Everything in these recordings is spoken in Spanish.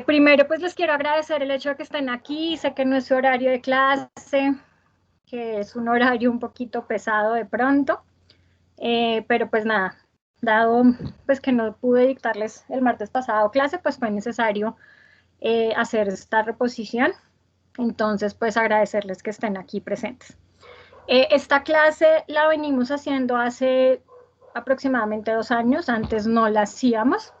Primero, pues les quiero agradecer el hecho de que estén aquí. Sé que no es su horario de clase, que es un horario un poquito pesado de pronto, pero pues nada, dado pues que no pude dictarles el martes pasado clase, pues fue necesario hacer esta reposición. Entonces, pues agradecerles que estén aquí presentes. Esta clase la venimos haciendo hace aproximadamente 2 años, antes no la hacíamos.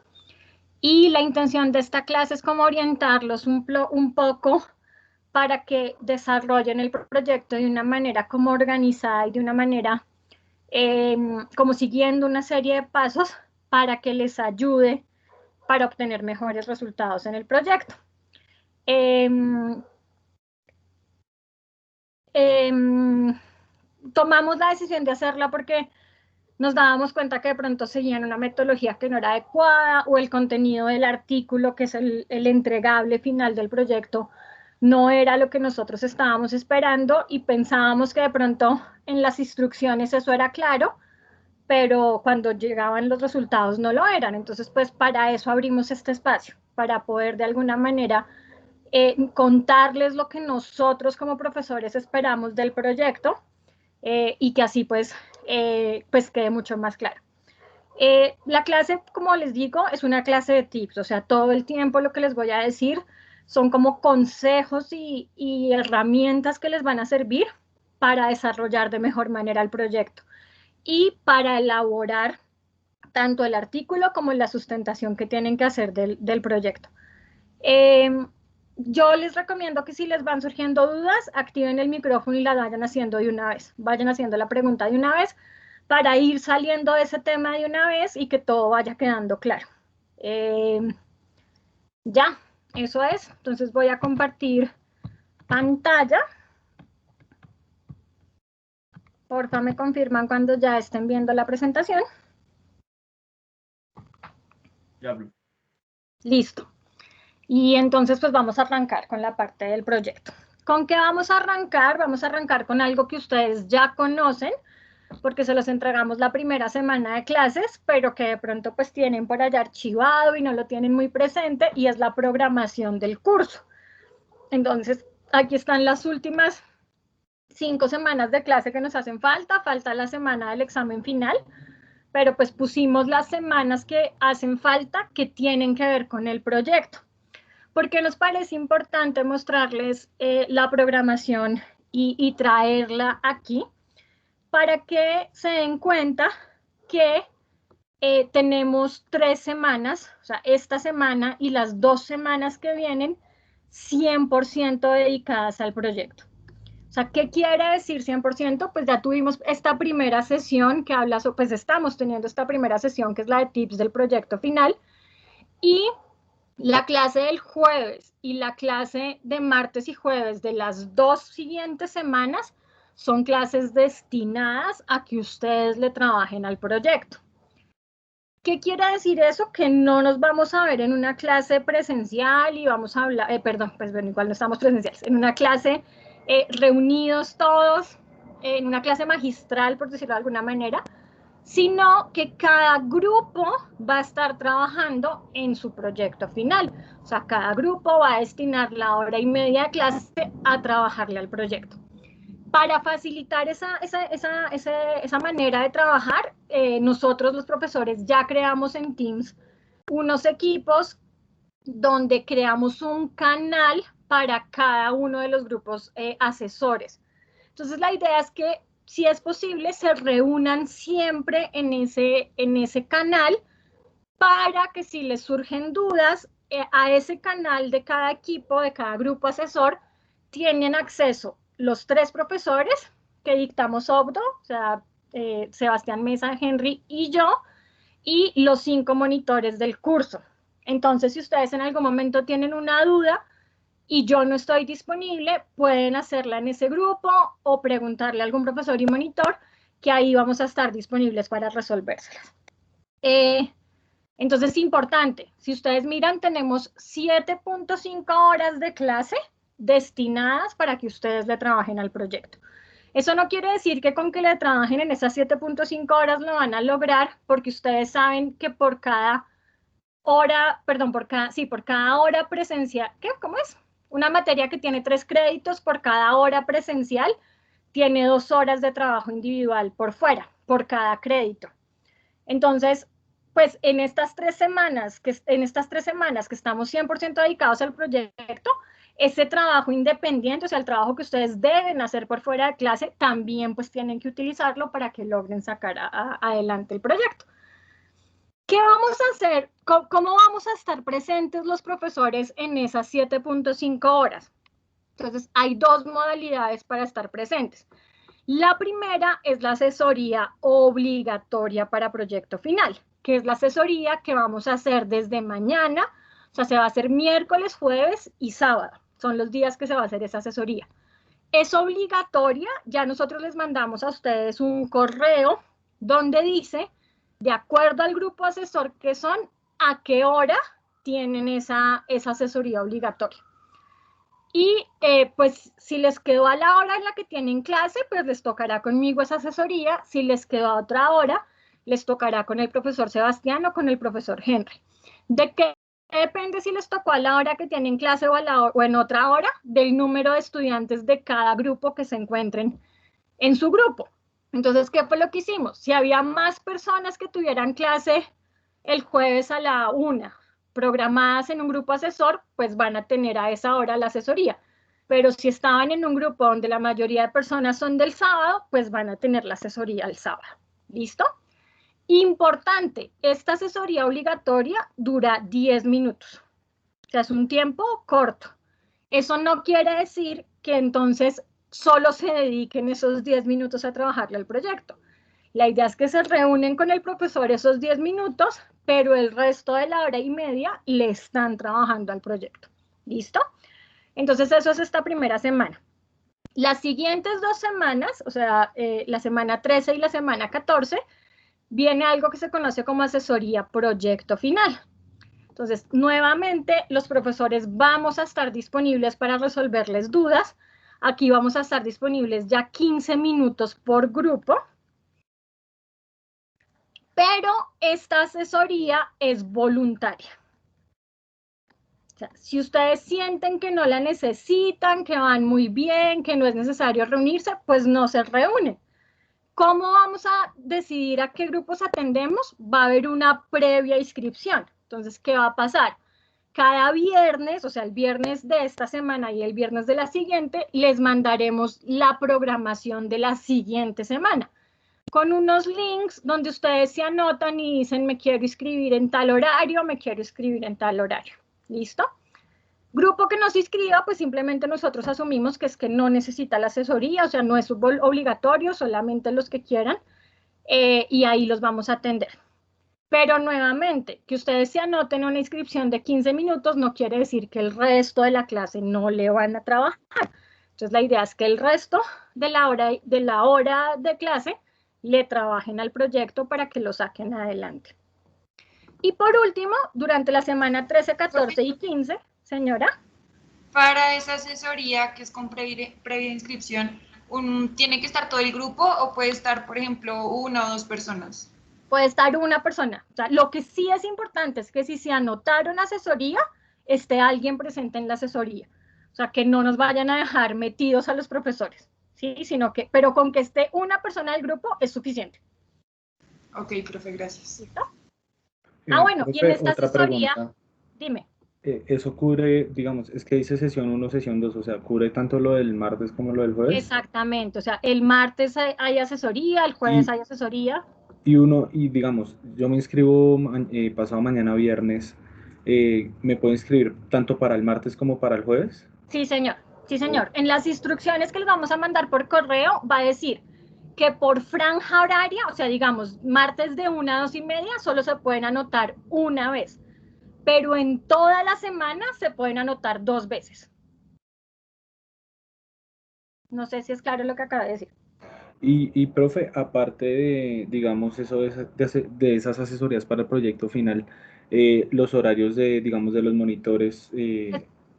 Y la intención de esta clase es como orientarlos un poco para que desarrollen el proyecto de una manera como organizada y de una manera como siguiendo una serie de pasos para que les ayude para obtener mejores resultados en el proyecto. Tomamos la decisión de hacerla porque nos dábamos cuenta que de pronto seguían una metodología que no era adecuada o el contenido del artículo, que es el entregable final del proyecto, no era lo que nosotros estábamos esperando y pensábamos que de pronto en las instrucciones eso era claro, pero cuando llegaban los resultados no lo eran. Entonces, pues para eso abrimos este espacio, para poder de alguna manera contarles lo que nosotros como profesores esperamos del proyecto y que así pues quede mucho más claro. La clase, como les digo, es una clase de tips, o sea, todo el tiempo lo que les voy a decir son como consejos y herramientas que les van a servir para desarrollar de mejor manera el proyecto y para elaborar tanto el artículo como la sustentación que tienen que hacer del proyecto. Yo les recomiendo que si les van surgiendo dudas, activen el micrófono y la vayan haciendo de una vez. Vayan haciendo la pregunta de una vez para ir saliendo de ese tema de una vez y que todo vaya quedando claro. Ya, eso es. Entonces voy a compartir pantalla. Porfa, me confirman cuando ya estén viendo la presentación. Ya, Blue. Listo. Y entonces pues vamos a arrancar con la parte del proyecto. ¿Con qué vamos a arrancar? Vamos a arrancar con algo que ustedes ya conocen, porque se los entregamos la primera semana de clases, pero que de pronto pues tienen por allá archivado y no lo tienen muy presente, y es la programación del curso. Entonces, aquí están las últimas 5 semanas de clase que nos hacen falta la semana del examen final, pero pues pusimos las semanas que hacen falta que tienen que ver con el proyecto. Porque nos parece importante mostrarles la programación y traerla aquí para que se den cuenta que tenemos 3 semanas, o sea, esta semana y las 2 semanas que vienen, 100% dedicadas al proyecto. O sea, ¿qué quiere decir 100%? Pues ya tuvimos esta primera sesión que habla, pues estamos teniendo esta primera sesión que es la de tips del proyecto final, y la clase del jueves y la clase de martes y jueves de las 2 siguientes semanas son clases destinadas a que ustedes le trabajen al proyecto. ¿Qué quiere decir eso? Que no nos vamos a ver en una clase presencial y vamos a hablar, pues bueno, igual no estamos presenciales, en una clase reunidos todos, en una clase magistral, por decirlo de alguna manera, sino que cada grupo va a estar trabajando en su proyecto final. O sea, cada grupo va a destinar la hora y media de clase a trabajarle al proyecto. Para facilitar esa manera de trabajar, nosotros los profesores ya creamos en Teams unos equipos donde creamos un canal para cada uno de los grupos asesores. Entonces la idea es que si es posible, se reúnan siempre en ese canal para que si les surgen dudas, a ese canal de cada equipo, de cada grupo asesor, tienen acceso los 3 profesores que dictamos OBDO, o sea, Sebastián Mesa, Henry y yo, y los 5 monitores del curso. Entonces, si ustedes en algún momento tienen una duda, y yo no estoy disponible, pueden hacerla en ese grupo o preguntarle a algún profesor y monitor, que ahí vamos a estar disponibles para resolvérselas. Entonces, es importante, si ustedes miran, tenemos 7.5 horas de clase destinadas para que ustedes le trabajen al proyecto. Eso no quiere decir que con que le trabajen en esas 7.5 horas lo van a lograr, porque ustedes saben que por cada hora, perdón, por cada hora presencial, ¿qué? ¿Cómo es? Una materia que tiene 3 créditos por cada hora presencial, tiene 2 horas de trabajo individual por fuera, por cada crédito. Entonces, pues en estas 3 semanas que estamos 100% dedicados al proyecto, ese trabajo independiente, o sea, el trabajo que ustedes deben hacer por fuera de clase, también pues tienen que utilizarlo para que logren sacar adelante el proyecto. ¿Qué vamos a hacer? ¿Cómo vamos a estar presentes los profesores en esas 7.5 horas? Entonces, hay 2 modalidades para estar presentes. La primera es la asesoría obligatoria para proyecto final, que es la asesoría que vamos a hacer desde mañana, o sea, se va a hacer miércoles, jueves y sábado. Son los días que se va a hacer esa asesoría. Es obligatoria, ya nosotros les mandamos a ustedes un correo donde dice, de acuerdo al grupo asesor que son, a qué hora tienen esa asesoría obligatoria. Y pues si les quedó a la hora en la que tienen clase, pues les tocará conmigo esa asesoría. Si les quedó a otra hora, les tocará con el profesor Sebastián o con el profesor Henry. ¿De qué depende si les tocó a la hora que tienen clase o en otra hora? Del número de estudiantes de cada grupo que se encuentren en su grupo. Entonces, ¿qué fue lo que hicimos? Si había más personas que tuvieran clase el jueves a la 1, programadas en un grupo asesor, pues van a tener a esa hora la asesoría. Pero si estaban en un grupo donde la mayoría de personas son del sábado, pues van a tener la asesoría el sábado. ¿Listo? Importante, esta asesoría obligatoria dura 10 minutos. O sea, es un tiempo corto. Eso no quiere decir que entonces solo se dediquen esos 10 minutos a trabajarle al proyecto. La idea es que se reúnen con el profesor esos 10 minutos, pero el resto de la hora y media le están trabajando al proyecto. ¿Listo? Entonces eso es esta primera semana. Las siguientes 2 semanas, o sea, la semana 13 y la semana 14, viene algo que se conoce como asesoría proyecto final. Entonces, nuevamente, los profesores vamos a estar disponibles para resolverles dudas. Aquí vamos a estar disponibles ya 15 minutos por grupo. Pero esta asesoría es voluntaria. O sea, si ustedes sienten que no la necesitan, que van muy bien, que no es necesario reunirse, pues no se reúnen. ¿Cómo vamos a decidir a qué grupos atendemos? Va a haber una previa inscripción. Entonces, ¿qué va a pasar? Cada viernes, o sea, el viernes de esta semana y el viernes de la siguiente, les mandaremos la programación de la siguiente semana, con unos links donde ustedes se anotan y dicen, me quiero inscribir en tal horario, me quiero inscribir en tal horario. ¿Listo? Grupo que no se inscriba, pues simplemente nosotros asumimos que es que no necesita la asesoría, o sea, no es obligatorio, solamente los que quieran, y ahí los vamos a atender. Pero nuevamente, que ustedes se anoten una inscripción de 15 minutos no quiere decir que el resto de la clase no le van a trabajar. Entonces, la idea es que el resto de la hora de clase le trabajen al proyecto para que lo saquen adelante. Y por último, durante la semana 13, 14 y 15, señora. Para esa asesoría que es con previa inscripción, ¿tiene que estar todo el grupo o puede estar, por ejemplo, 1 o 2 personas? Puede estar una persona. O sea, lo que sí es importante es que si se anotaron asesoría, esté alguien presente en la asesoría. O sea, que no nos vayan a dejar metidos a los profesores, ¿sí? Pero con que esté una persona del grupo es suficiente. Ok, profe, gracias. ¿Listo? Bueno, profe, y en esta otra asesoría, pregunta. dime. Eso cubre, digamos, es que dice sesión 1, sesión 2, o sea, cubre tanto lo del martes como lo del jueves. Exactamente, o sea, el martes hay asesoría, el jueves hay asesoría. Y digamos, yo me inscribo pasado mañana viernes, ¿me puedo inscribir tanto para el martes como para el jueves? Sí, señor. Sí, señor. En las instrucciones que les vamos a mandar por correo va a decir que por franja horaria, o sea, digamos, martes de 1 a 2 y media, solo se pueden anotar una vez, pero en toda la semana se pueden anotar 2 veces. No sé si es claro lo que acabo de decir. Y profe, aparte de, digamos, eso de esas asesorías para el proyecto final, los horarios de, digamos, de los monitores.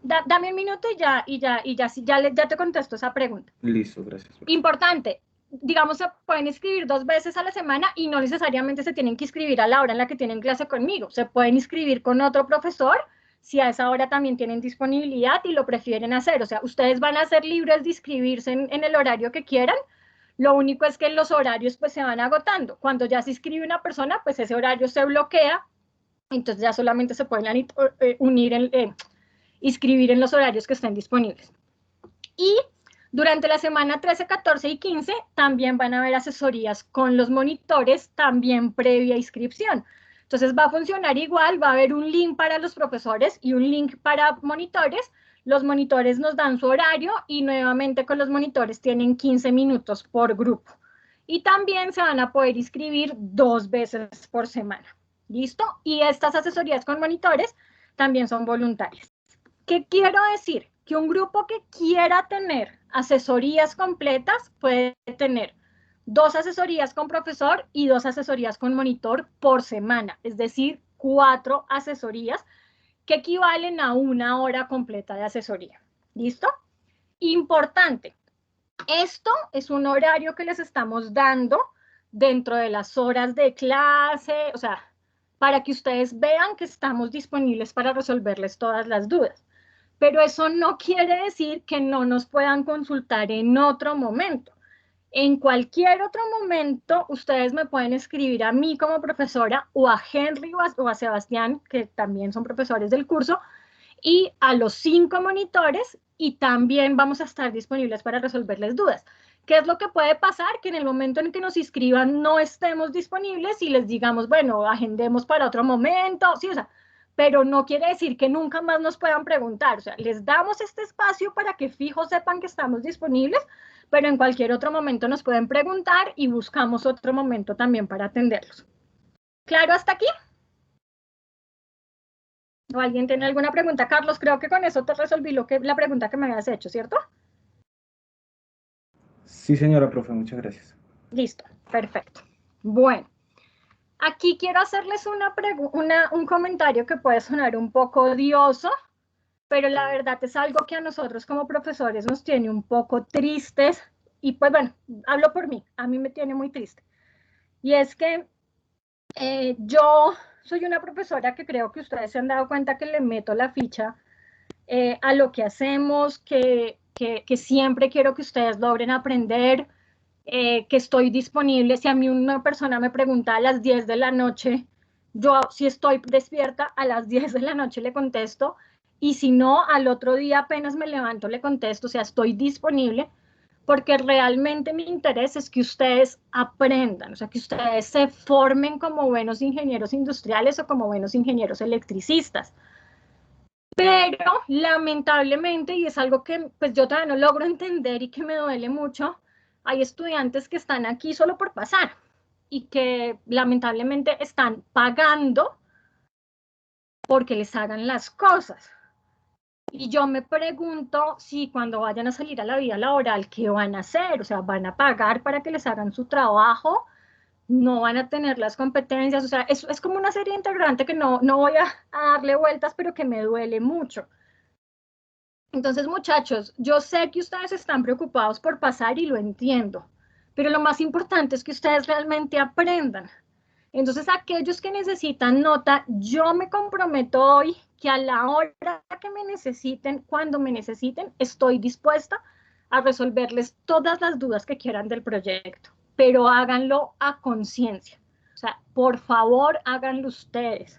Dame un minuto y ya te contesto esa pregunta. Listo, gracias. Importante, digamos, se pueden inscribir 2 veces a la semana y no necesariamente se tienen que inscribir a la hora en la que tienen clase conmigo. Se pueden inscribir con otro profesor si a esa hora también tienen disponibilidad y lo prefieren hacer. O sea, ustedes van a ser libres de inscribirse en el horario que quieran. Lo único es que los horarios pues se van agotando. Cuando ya se inscribe una persona, pues ese horario se bloquea. Entonces ya solamente se pueden inscribir en los horarios que estén disponibles. Y durante la semana 13, 14 y 15 también van a haber asesorías con los monitores, también previa inscripción. Entonces va a funcionar igual, va a haber un link para los profesores y un link para monitores. Los monitores nos dan su horario y nuevamente con los monitores tienen 15 minutos por grupo. Y también se van a poder inscribir 2 veces por semana. ¿Listo? Y estas asesorías con monitores también son voluntarias. ¿Qué quiero decir? Que un grupo que quiera tener asesorías completas puede tener 2 asesorías con profesor y 2 asesorías con monitor por semana, es decir, 4 asesorías que equivalen a 1 hora completa de asesoría. ¿Listo? Importante, esto es un horario que les estamos dando dentro de las horas de clase, o sea, para que ustedes vean que estamos disponibles para resolverles todas las dudas. Pero eso no quiere decir que no nos puedan consultar en otro momento. En cualquier otro momento, ustedes me pueden escribir a mí como profesora o a Henry o a Sebastián, que también son profesores del curso, y a los 5 monitores, y también vamos a estar disponibles para resolverles dudas. ¿Qué es lo que puede pasar? Que en el momento en que nos inscriban no estemos disponibles y les digamos, bueno, agendemos para otro momento, sí, o sea, pero no quiere decir que nunca más nos puedan preguntar, o sea, les damos este espacio para que fijo sepan que estamos disponibles, pero en cualquier otro momento nos pueden preguntar y buscamos otro momento también para atenderlos. ¿Claro hasta aquí? ¿O alguien tiene alguna pregunta? Carlos, creo que con eso te resolví la pregunta que me habías hecho, ¿cierto? Sí, señora profe, muchas gracias. Listo, perfecto. Bueno, aquí quiero hacerles un comentario que puede sonar un poco odioso, pero la verdad es algo que a nosotros como profesores nos tiene un poco tristes, y pues bueno, hablo por mí, a mí me tiene muy triste. Y es que yo soy una profesora que creo que ustedes se han dado cuenta que le meto la ficha a lo que hacemos, que siempre quiero que ustedes logren aprender, que estoy disponible. Si a mí una persona me pregunta a las 10 de la noche, yo si estoy despierta a las 10 de la noche le contesto, y si no, al otro día apenas me levanto le contesto, o sea, estoy disponible, porque realmente mi interés es que ustedes aprendan, o sea, que ustedes se formen como buenos ingenieros industriales o como buenos ingenieros electricistas. Pero lamentablemente, y es algo que pues yo todavía no logro entender y que me duele mucho, hay estudiantes que están aquí solo por pasar y que lamentablemente están pagando porque les hagan las cosas. Y yo me pregunto si cuando vayan a salir a la vida laboral, ¿qué van a hacer? O sea, ¿van a pagar para que les hagan su trabajo? ¿No van a tener las competencias? O sea, es como una serie integrante que no voy a darle vueltas, pero que me duele mucho. Entonces, muchachos, yo sé que ustedes están preocupados por pasar y lo entiendo, pero lo más importante es que ustedes realmente aprendan. Entonces, aquellos que necesitan nota, yo me comprometo hoy que a la hora que me necesiten, cuando me necesiten, estoy dispuesta a resolverles todas las dudas que quieran del proyecto, pero háganlo a conciencia. O sea, por favor, háganlo ustedes.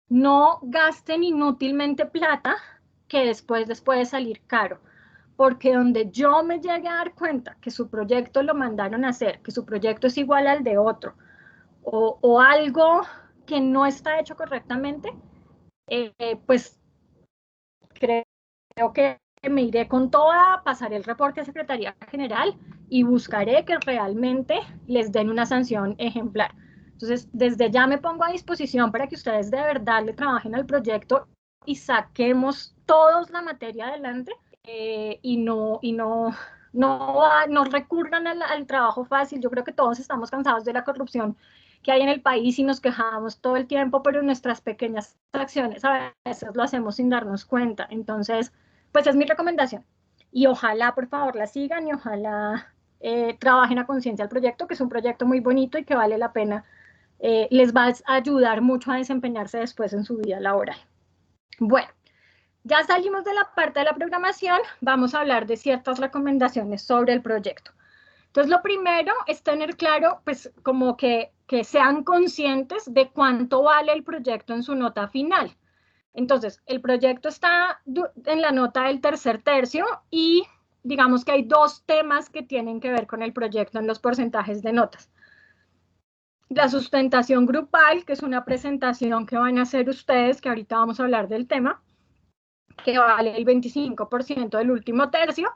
No gasten inútilmente plata que después les puede salir caro, porque donde yo me llegue a dar cuenta que su proyecto lo mandaron a hacer, que su proyecto es igual al de otro, o algo que no está hecho correctamente, pues creo que me iré con toda, pasaré el reporte a Secretaría General y buscaré que realmente les den una sanción ejemplar. Entonces, desde ya me pongo a disposición para que ustedes de verdad le trabajen al proyecto y saquemos todos la materia adelante, y no recurran al trabajo fácil. Yo creo que todos estamos cansados de la corrupción que hay en el país y nos quejamos todo el tiempo, pero nuestras pequeñas acciones a veces lo hacemos sin darnos cuenta. Entonces, pues es mi recomendación. Y ojalá, por favor, la sigan y ojalá trabajen a conciencia el proyecto, que es un proyecto muy bonito y que vale la pena, les va a ayudar mucho a desempeñarse después en su vida laboral. Bueno, ya salimos de la parte de la programación, vamos a hablar de ciertas recomendaciones sobre el proyecto. Entonces, lo primero es tener claro, pues, como que sean conscientes de cuánto vale el proyecto en su nota final. Entonces, el proyecto está en la nota del tercer tercio y digamos que hay dos temas que tienen que ver con el proyecto en los porcentajes de notas. La sustentación grupal, que es una presentación que van a hacer ustedes, que ahorita vamos a hablar del tema, que vale el 25% del último tercio,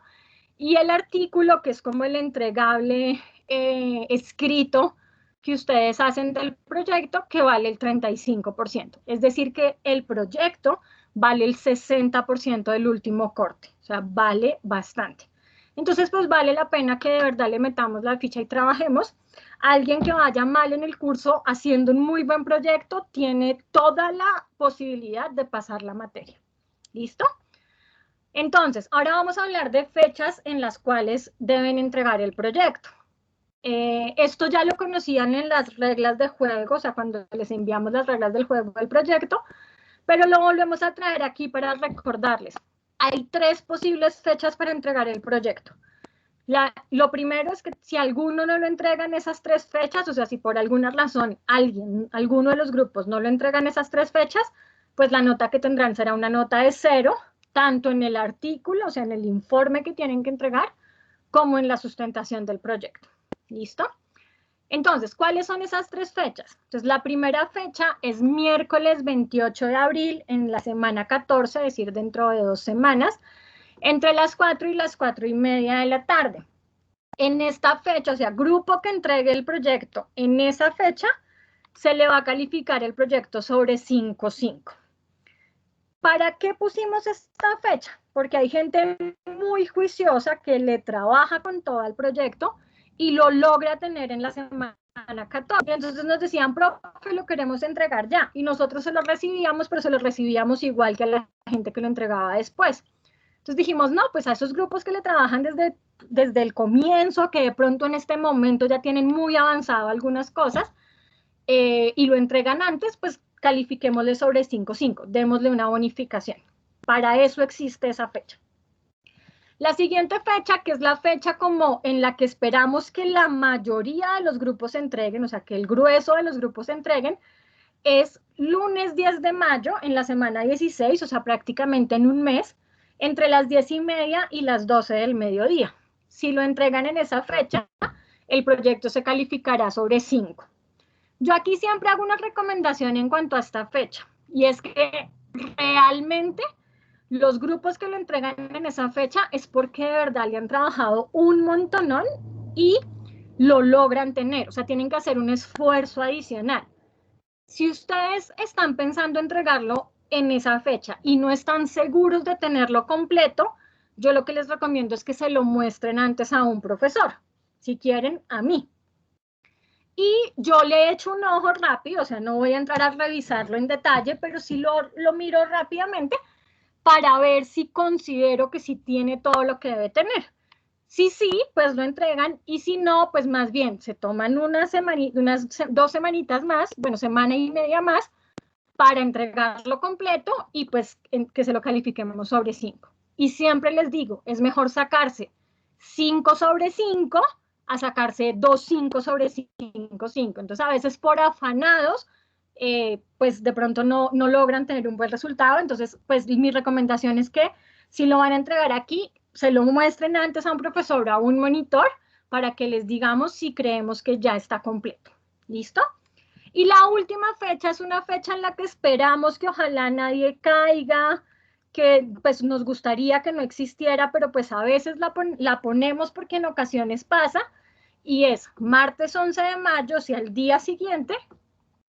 y el artículo, que es como el entregable escrito que ustedes hacen del proyecto, que vale el 35%. Es decir, que el proyecto vale el 60% del último corte, o sea, vale bastante. Entonces, pues vale la pena que de verdad le metamos la ficha y trabajemos. Alguien que vaya mal en el curso haciendo un muy buen proyecto tiene toda la posibilidad de pasar la materia. ¿Listo? Entonces, ahora vamos a hablar de fechas en las cuales deben entregar el proyecto. Esto ya lo conocían en las reglas de juego, o sea, cuando les enviamos las reglas del juego del proyecto, pero lo volvemos a traer aquí para recordarles. Hay 3 posibles fechas para entregar el proyecto. Lo primero es que si alguno no lo entrega en esas 3 fechas, o sea, si por alguna razón alguno de los grupos no lo entrega en esas 3 fechas, pues la nota que tendrán será una nota de 0, tanto en el artículo, o sea, en el informe que tienen que entregar, como en la sustentación del proyecto. ¿Listo? Entonces, ¿cuáles son esas 3 fechas? Entonces, la primera fecha es miércoles 28 de abril, en la semana 14, es decir, dentro de 2 semanas, entre las 4 y las 4:30 de la tarde. En esta fecha, o sea, grupo que entregue el proyecto en esa fecha, se le va a calificar el proyecto sobre 5.5. ¿Para qué pusimos esta fecha? Porque hay gente muy juiciosa que le trabaja con todo el proyecto y lo logra tener en la semana 14. Entonces nos decían, profe, lo queremos entregar ya. Y nosotros se lo recibíamos, pero se lo recibíamos igual que a la gente que lo entregaba después. Entonces dijimos, no, pues a esos grupos que le trabajan desde el comienzo, que de pronto en este momento ya tienen muy avanzado algunas cosas, y lo entregan antes, pues califiquémosle sobre 5.5, démosle una bonificación. Para eso existe esa fecha. La siguiente fecha, que es la fecha como en la que esperamos que la mayoría de los grupos entreguen, o sea, que el grueso de los grupos entreguen, es lunes 10 de mayo, en la semana 16, o sea, prácticamente en un mes, entre las 10:30 y las 12 del mediodía. Si lo entregan en esa fecha, el proyecto se calificará sobre 5. Yo aquí siempre hago una recomendación en cuanto a esta fecha, y es que realmente los grupos que lo entregan en esa fecha es porque de verdad le han trabajado un montonón y lo logran tener, o sea, tienen que hacer un esfuerzo adicional. Si ustedes están pensando entregarlo en esa fecha y no están seguros de tenerlo completo, yo lo que les recomiendo es que se lo muestren antes a un profesor, si quieren a mí. Y yo le he hecho un ojo rápido, o sea, no voy a entrar a revisarlo en detalle, pero sí lo miro rápidamente para ver si considero que sí tiene todo lo que debe tener. Si sí, pues lo entregan, y si no, pues más bien se toman unas 2 semanitas más, bueno, semana y media más, para entregarlo completo y pues que se lo califiquemos sobre 5. Y siempre les digo, es mejor sacarse 5 sobre 5 a sacarse 2.5 sobre 5.5. Entonces, a veces por afanados, pues de pronto no logran tener un buen resultado. Entonces, pues mi recomendación es que si lo van a entregar aquí, se lo muestren antes a un profesor o a un monitor para que les digamos si creemos que ya está completo. ¿Listo? Y la última fecha es una fecha en la que esperamos que ojalá nadie caiga, que pues nos gustaría que no existiera, pero pues a veces la ponemos porque en ocasiones pasa, y es martes 11 de mayo, o sea, el día siguiente,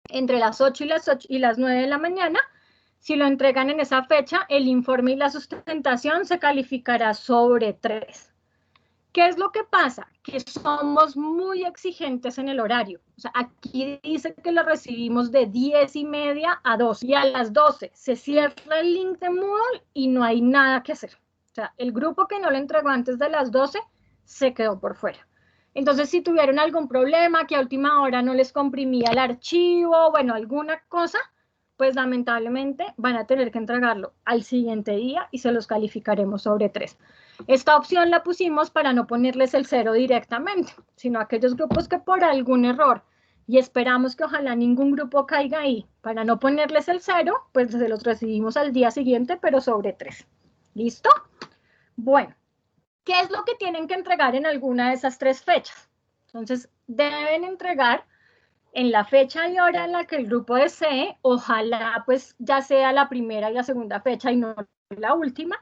entre las 8 y las 9 de la mañana. Si lo entregan en esa fecha, el informe y la sustentación se calificará sobre 3. ¿Qué es lo que pasa? Que somos muy exigentes en el horario. O sea, aquí dice que lo recibimos de 10:30 a 12. Y a las 12 se cierra el link de Moodle y no hay nada que hacer. O sea, el grupo que no lo entregó antes de las 12 se quedó por fuera. Entonces, si tuvieron algún problema, que a última hora no les comprimía el archivo, bueno, alguna cosa, pues lamentablemente van a tener que entregarlo al siguiente día y se los calificaremos sobre 3. Esta opción la pusimos para no ponerles el 0 directamente, sino aquellos grupos que por algún error, y esperamos que ojalá ningún grupo caiga ahí, para no ponerles el 0, pues se los recibimos al día siguiente, pero sobre 3. ¿Listo? Bueno, ¿qué es lo que tienen que entregar en alguna de esas 3 fechas? Entonces, deben entregar en la fecha y hora en la que el grupo desee, ojalá pues ya sea la primera y la segunda fecha y no la última,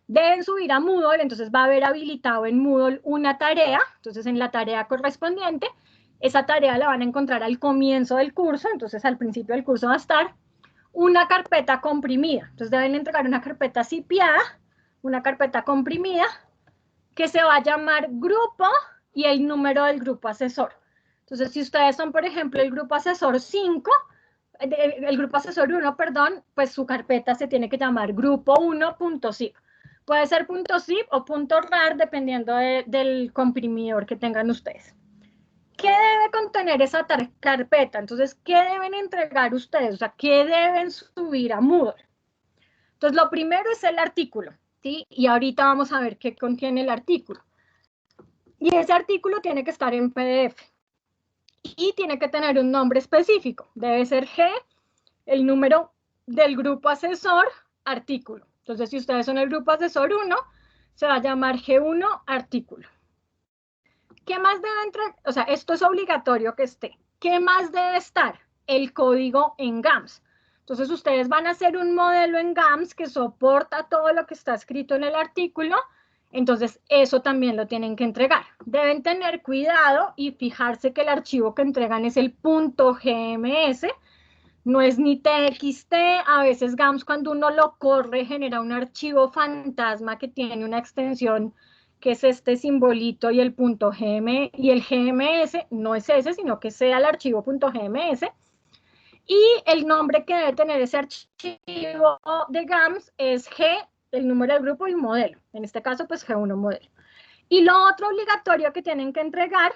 deben subir a Moodle, entonces va a haber habilitado en Moodle una tarea, entonces en la tarea correspondiente, esa tarea la van a encontrar al comienzo del curso, entonces al principio del curso va a estar una carpeta comprimida, entonces deben entregar una carpeta zipiada, una carpeta comprimida, que se va a llamar grupo y el número del grupo asesor. Entonces, si ustedes son, por ejemplo, el grupo asesor 5, el grupo asesor 1, perdón, pues su carpeta se tiene que llamar grupo 1.zip. Puede ser .zip o .rar, dependiendo del comprimidor que tengan ustedes. ¿Qué debe contener esa carpeta? Entonces, ¿qué deben entregar ustedes? O sea, ¿qué deben subir a Moodle? Entonces, lo primero es el artículo, ¿sí? Y ahorita vamos a ver qué contiene el artículo. Y ese artículo tiene que estar en PDF. Y tiene que tener un nombre específico. Debe ser G, el número del grupo asesor, artículo. Entonces, si ustedes son el grupo asesor 1, se va a llamar G1 artículo. ¿Qué más debe entrar? O sea, esto es obligatorio que esté. ¿Qué más debe estar? El código en GAMS. Entonces, ustedes van a hacer un modelo en GAMS que soporta todo lo que está escrito en el artículo. Entonces, eso también lo tienen que entregar. Deben tener cuidado y fijarse que el archivo que entregan es el .gms, no es ni TXT. A veces GAMS, cuando uno lo corre, genera un archivo fantasma que tiene una extensión que es este simbolito y el .gm, y el GMS no es ese, sino que sea el archivo .gms. Y el nombre que debe tener ese archivo de GAMS es G, el número del grupo y modelo. En este caso, pues G1 modelo. Y lo otro obligatorio que tienen que entregar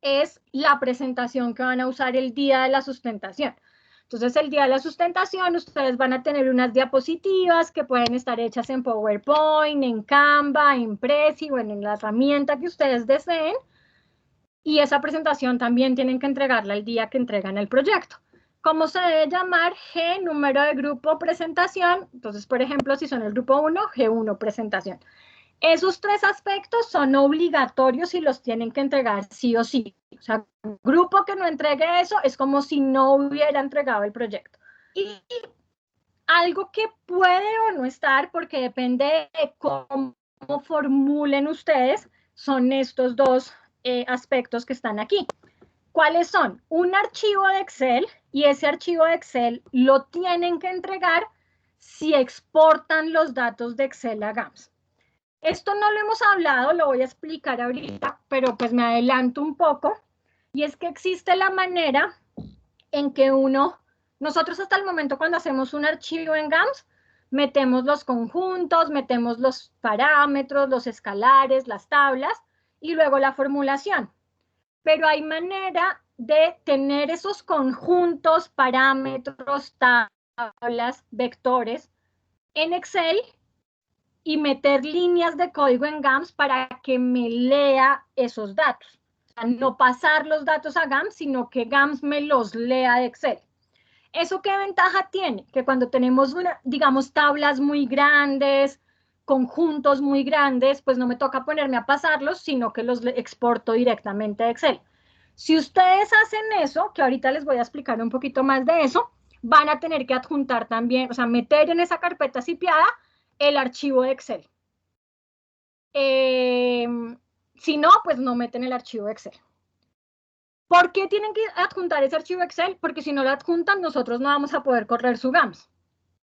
es la presentación que van a usar el día de la sustentación. Entonces, el día de la sustentación, ustedes van a tener unas diapositivas que pueden estar hechas en PowerPoint, en Canva, en Prezi, bueno, en la herramienta que ustedes deseen. Y esa presentación también tienen que entregarla el día que entregan el proyecto. ¿Cómo se debe llamar? G, número de grupo, presentación. Entonces, por ejemplo, si son el grupo 1, G1, presentación. Esos 3 aspectos son obligatorios y los tienen que entregar sí o sí. O sea, un grupo que no entregue eso es como si no hubiera entregado el proyecto. Y algo que puede o no estar, porque depende de cómo formulen ustedes, son estos 2 aspectos que están aquí. ¿Cuáles son? Un archivo de Excel, y ese archivo de Excel lo tienen que entregar si exportan los datos de Excel a GAMS. Esto no lo hemos hablado, lo voy a explicar ahorita, pero pues me adelanto un poco, y es que existe la manera en que nosotros hasta el momento cuando hacemos un archivo en GAMS, metemos los conjuntos, metemos los parámetros, los escalares, las tablas, y luego la formulación. Pero hay manera de tener esos conjuntos, parámetros, tablas, vectores en Excel y meter líneas de código en GAMS para que me lea esos datos. O sea, no pasar los datos a GAMS, sino que GAMS me los lea de Excel. ¿Eso qué ventaja tiene? Que cuando tenemos, digamos, tablas muy grandes, conjuntos muy grandes, pues no me toca ponerme a pasarlos, sino que los exporto directamente de Excel. Si ustedes hacen eso, que ahorita les voy a explicar un poquito más de eso, van a tener que adjuntar también, o sea, meter en esa carpeta zipiada el archivo de Excel. Si no, pues no meten el archivo de Excel. ¿Por qué tienen que adjuntar ese archivo Excel? Porque si no lo adjuntan, nosotros no vamos a poder correr su GAMS.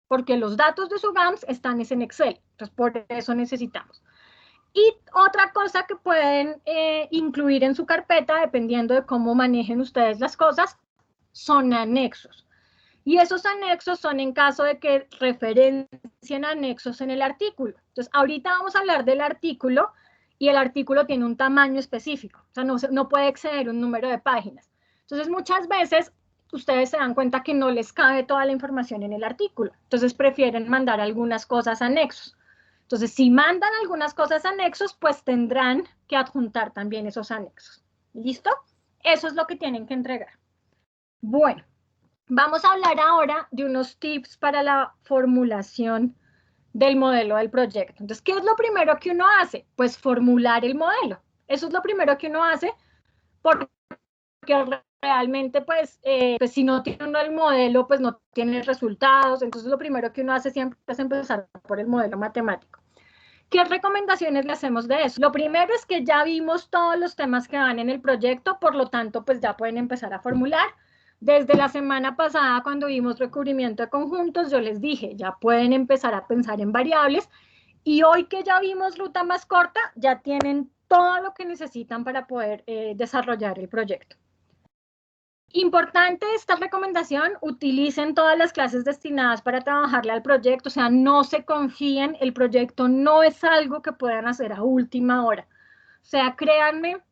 Porque los datos de su GAMS están en Excel. Entonces, por eso necesitamos. Y otra cosa que pueden incluir en su carpeta, dependiendo de cómo manejen ustedes las cosas, son anexos. Y esos anexos son en caso de que referencien anexos en el artículo. Entonces, ahorita vamos a hablar del artículo y el artículo tiene un tamaño específico, o sea, no puede exceder un número de páginas. Entonces, muchas veces ustedes se dan cuenta que no les cabe toda la información en el artículo, entonces prefieren mandar algunas cosas anexos. Entonces, si mandan algunas cosas anexos, pues tendrán que adjuntar también esos anexos. ¿Listo? Eso es lo que tienen que entregar. Bueno, vamos a hablar ahora de unos tips para la formulación del modelo del proyecto. Entonces, ¿qué es lo primero que uno hace? Pues formular el modelo. Eso es lo primero que uno hace porque realmente, pues si no tiene uno el modelo, pues no tiene resultados. Entonces, lo primero que uno hace siempre es empezar por el modelo matemático. ¿Qué recomendaciones le hacemos de eso? Lo primero es que ya vimos todos los temas que van en el proyecto, por lo tanto, pues ya pueden empezar a formular. Desde la semana pasada, cuando vimos recubrimiento de conjuntos, yo les dije, ya pueden empezar a pensar en variables. Y hoy que ya vimos ruta más corta, ya tienen todo lo que necesitan para poder desarrollar el proyecto. Importante esta recomendación, utilicen todas las clases destinadas para trabajarle al proyecto, o sea, no se confíen, el proyecto no es algo que puedan hacer a última hora. O sea, créanme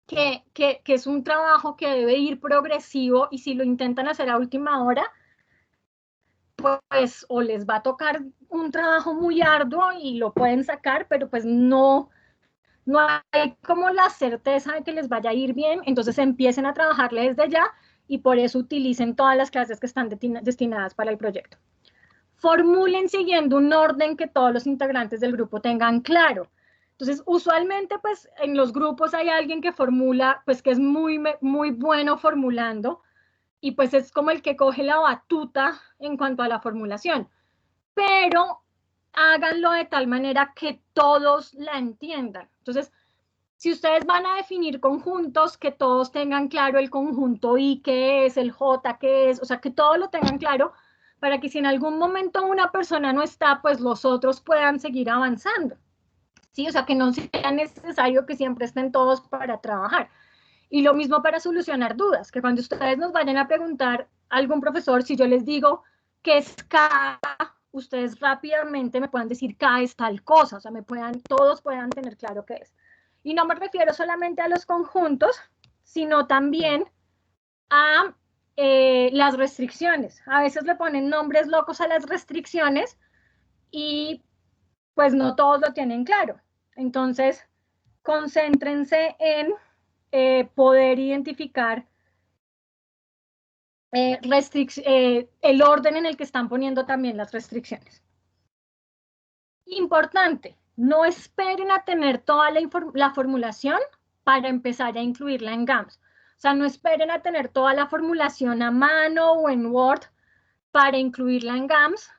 que es un trabajo que debe ir progresivo y si lo intentan hacer a última hora, pues o les va a tocar un trabajo muy arduo y lo pueden sacar, pero pues no hay como la certeza de que les vaya a ir bien, entonces empiecen a trabajarle desde ya y por eso utilicen todas las clases que están destinadas para el proyecto. Formulen siguiendo un orden que todos los integrantes del grupo tengan claro. Entonces, usualmente, pues, en los grupos hay alguien que formula, pues, que es muy bueno formulando, y pues es como el que coge la batuta en cuanto a la formulación. Pero háganlo de tal manera que todos la entiendan. Entonces, si ustedes van a definir conjuntos, que todos tengan claro el conjunto I qué es, el J qué es, o sea, que todos lo tengan claro, para que si en algún momento una persona no está, pues los otros puedan seguir avanzando. ¿Sí? O sea, que no sea necesario que siempre estén todos para trabajar. Y lo mismo para solucionar dudas, que cuando ustedes nos vayan a preguntar a algún profesor, si yo les digo qué es K, ustedes rápidamente me puedan decir K es tal cosa, o sea, todos puedan tener claro qué es. Y no me refiero solamente a los conjuntos, sino también a las restricciones. A veces le ponen nombres locos a las restricciones y pues no todos lo tienen claro. Entonces, concéntrense en poder identificar el orden en el que están poniendo también las restricciones. Importante, no esperen a tener toda la formulación para empezar a incluirla en GAMS. O sea, no esperen a tener toda la formulación a mano o en Word para incluirla en GAMS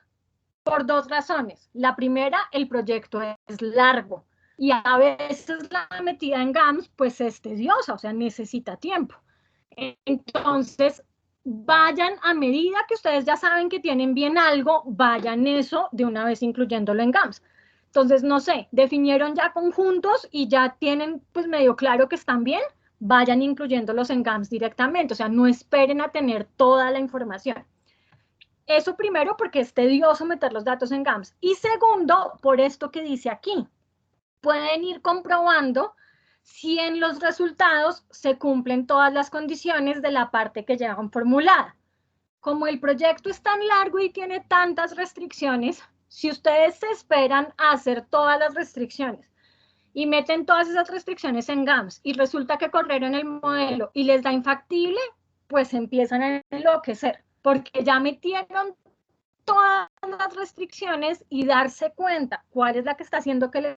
por dos razones. La primera, el proyecto es largo y a veces la metida en GAMS pues es tediosa, o sea, necesita tiempo. Entonces, vayan a medida que ustedes ya saben que tienen bien algo, vayan eso de una vez incluyéndolo en GAMS. Entonces, no sé, definieron ya conjuntos y ya tienen pues medio claro que están bien, vayan incluyéndolos en GAMS directamente, o sea, no esperen a tener toda la información. Eso primero porque es tedioso meter los datos en GAMS. Y segundo, por esto que dice aquí, pueden ir comprobando si en los resultados se cumplen todas las condiciones de la parte que llevan formulada. Como el proyecto es tan largo y tiene tantas restricciones, si ustedes se esperan a hacer todas las restricciones y meten todas esas restricciones en GAMS y resulta que corrieron el modelo y les da infactible, pues empiezan a enloquecer, porque ya metieron todas las restricciones y darse cuenta cuál es la que está haciendo que les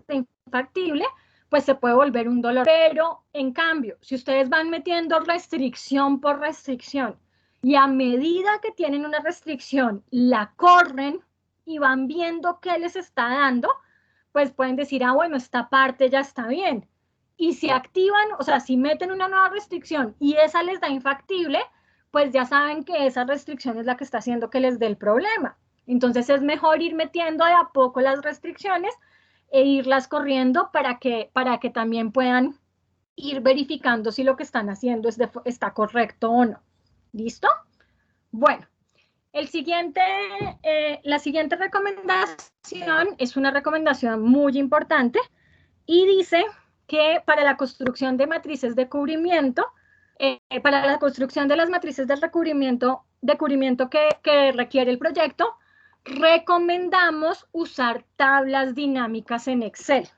dé infactible, pues se puede volver un dolor. Pero, en cambio, si ustedes van metiendo restricción por restricción y a medida que tienen una restricción, la corren y van viendo qué les está dando, pues pueden decir, ah, bueno, esta parte ya está bien. Y si activan, o sea, si meten una nueva restricción y esa les da infactible, pues ya saben que esa restricción es la que está haciendo que les dé el problema. Entonces es mejor ir metiendo de a poco las restricciones e irlas corriendo para que también puedan ir verificando si lo que están haciendo está correcto o no. ¿Listo? Bueno, la siguiente recomendación es una recomendación muy importante y dice que para la construcción de matrices de cubrimiento, para la construcción de las matrices de cubrimiento que requiere el proyecto, recomendamos usar tablas dinámicas en Excel.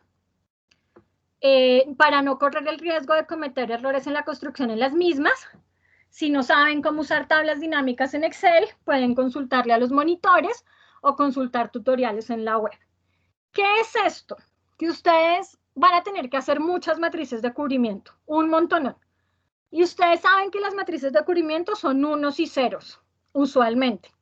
Para no correr el riesgo de cometer errores en la construcción en las mismas. Si no saben cómo usar tablas dinámicas en Excel, pueden consultarle a los monitores o consultar tutoriales en la web. ¿Qué es esto? Que ustedes van a tener que hacer muchas matrices de cubrimiento, un montón. Y ustedes saben que las matrices de cubrimiento son unos y ceros, usualmente.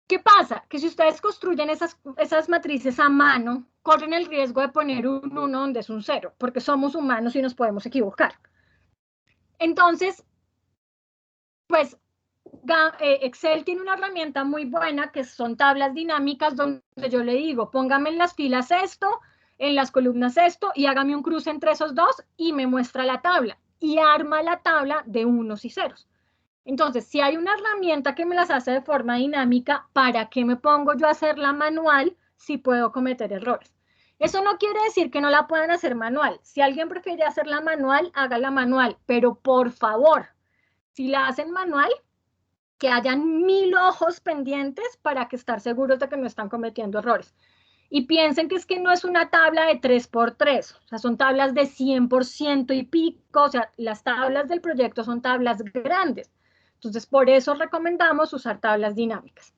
¿Qué pasa? Que si ustedes construyen esas matrices a mano, corren el riesgo de poner un 1 donde es un 0, porque somos humanos y nos podemos equivocar. Entonces, pues, Excel tiene una herramienta muy buena que son tablas dinámicas donde yo le digo, póngame en las filas esto, en las columnas esto, y hágame un cruce entre esos dos y me muestra la tabla. Y arma la tabla de unos y ceros. Entonces, si hay una herramienta que me las hace de forma dinámica, ¿para qué me pongo yo a hacerla manual si puedo cometer errores? Eso no quiere decir que no la puedan hacer manual. Si alguien prefiere hacerla manual, hágala manual. Pero por favor, si la hacen manual, que hayan 1000 ojos pendientes para que estar seguros de que no están cometiendo errores. Y piensen que es que no es una tabla de 3x3, o sea, son tablas de 100% y pico, o sea, las tablas del proyecto son tablas grandes. Entonces, por eso recomendamos usar tablas dinámicas.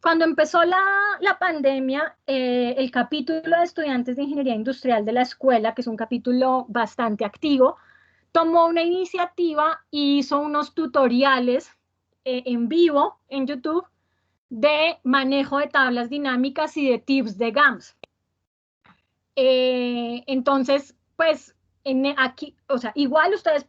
Cuando empezó la pandemia, el capítulo de estudiantes de ingeniería industrial de la escuela, que es un capítulo bastante activo, tomó una iniciativa y hizo unos tutoriales en vivo en YouTube de manejo de tablas dinámicas y de tips de GAMS. Entonces, pues, aquí, o sea, igual ustedes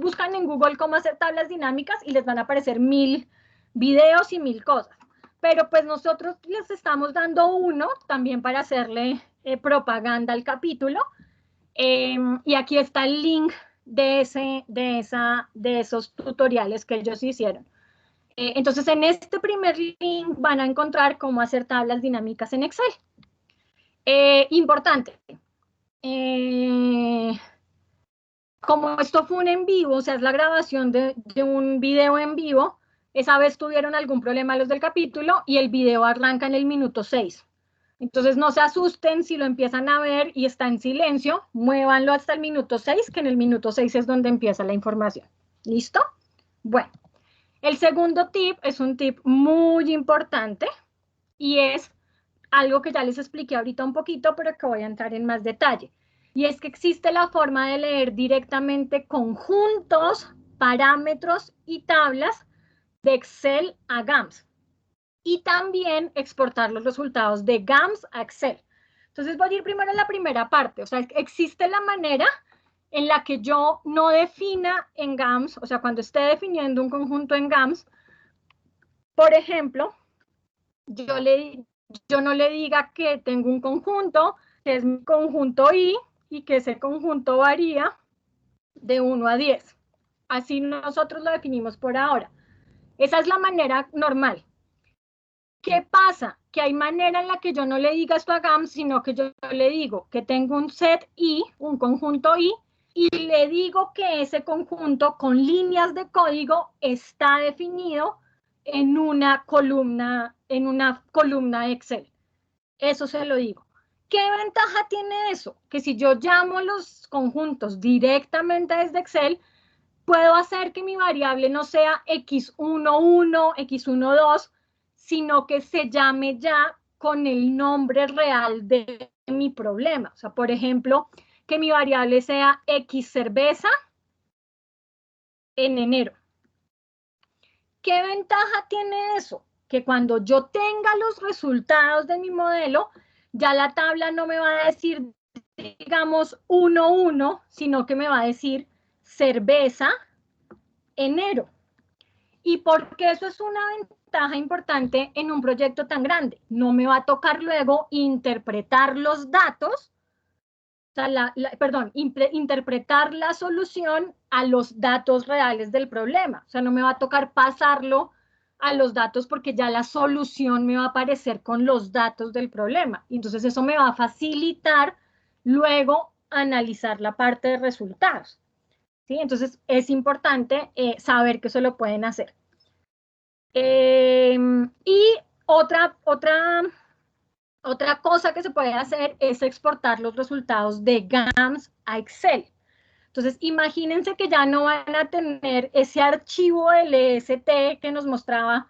buscan en Google cómo hacer tablas dinámicas y les van a aparecer 1000 videos y 1000 cosas. Pero pues nosotros les estamos dando uno también para hacerle propaganda al capítulo. Y aquí está el link de esos tutoriales que ellos hicieron. Entonces, en este primer link van a encontrar cómo hacer tablas dinámicas en Excel. Importante. Como esto fue un en vivo, o sea, es la grabación de un video en vivo, esa vez tuvieron algún problema los del capítulo y el video arranca en el minuto 6. Entonces, no se asusten si lo empiezan a ver y está en silencio, muévanlo hasta el minuto 6, que en el minuto 6 es donde empieza la información. ¿Listo? Bueno. El segundo tip es un tip muy importante y es algo que ya les expliqué ahorita un poquito, pero que voy a entrar en más detalle. Y es que existe la forma de leer directamente conjuntos, parámetros y tablas de Excel a GAMS. Y también exportar los resultados de GAMS a Excel. Entonces voy a ir primero a la primera parte. O sea, existe la manera en la que yo no defina en GAMS, o sea, cuando esté definiendo un conjunto en GAMS, por ejemplo, yo no le diga que tengo un conjunto, que es mi conjunto I, y que ese conjunto varía de 1 a 10. Así nosotros lo definimos por ahora. Esa es la manera normal. ¿Qué pasa? Que hay manera en la que yo no le diga esto a GAMS, sino que yo le digo que tengo un set I, un conjunto I, y le digo que ese conjunto con líneas de código está definido en una columna de Excel. Eso se lo digo. ¿Qué ventaja tiene eso? Que si yo llamo los conjuntos directamente desde Excel, puedo hacer que mi variable no sea x11, x12, sino que se llame ya con el nombre real de mi problema. O sea, por ejemplo, que mi variable sea X cerveza en enero. ¿Qué ventaja tiene eso? Que cuando yo tenga los resultados de mi modelo, ya la tabla no me va a decir, digamos, 1, sino que me va a decir cerveza enero. ¿Y por qué eso es una ventaja importante en un proyecto tan grande? No me va a tocar luego interpretar los datos, o sea, interpretar la solución a los datos reales del problema. O sea, no me va a tocar pasarlo a los datos porque ya la solución me va a aparecer con los datos del problema. Y entonces eso me va a facilitar luego analizar la parte de resultados. ¿Sí? Entonces es importante saber que eso lo pueden hacer. Y otra cosa que se puede hacer es exportar los resultados de GAMS a Excel. Entonces, imagínense que ya no van a tener ese archivo LST que nos mostraba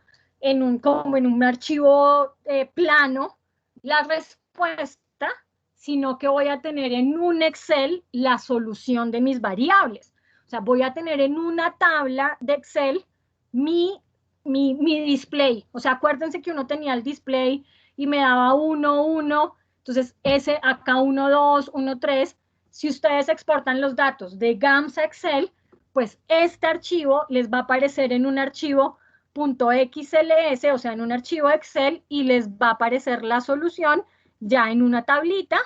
como en un archivo plano la respuesta, sino que voy a tener en un Excel la solución de mis variables. O sea, voy a tener en una tabla de Excel mi display. O sea, acuérdense que uno tenía el display y me daba 1, 1, entonces ese acá 1, 2, 1, 3. Si ustedes exportan los datos de GAMS a Excel, pues este archivo les va a aparecer en un archivo .xls, o sea, en un archivo Excel, y les va a aparecer la solución ya en una tablita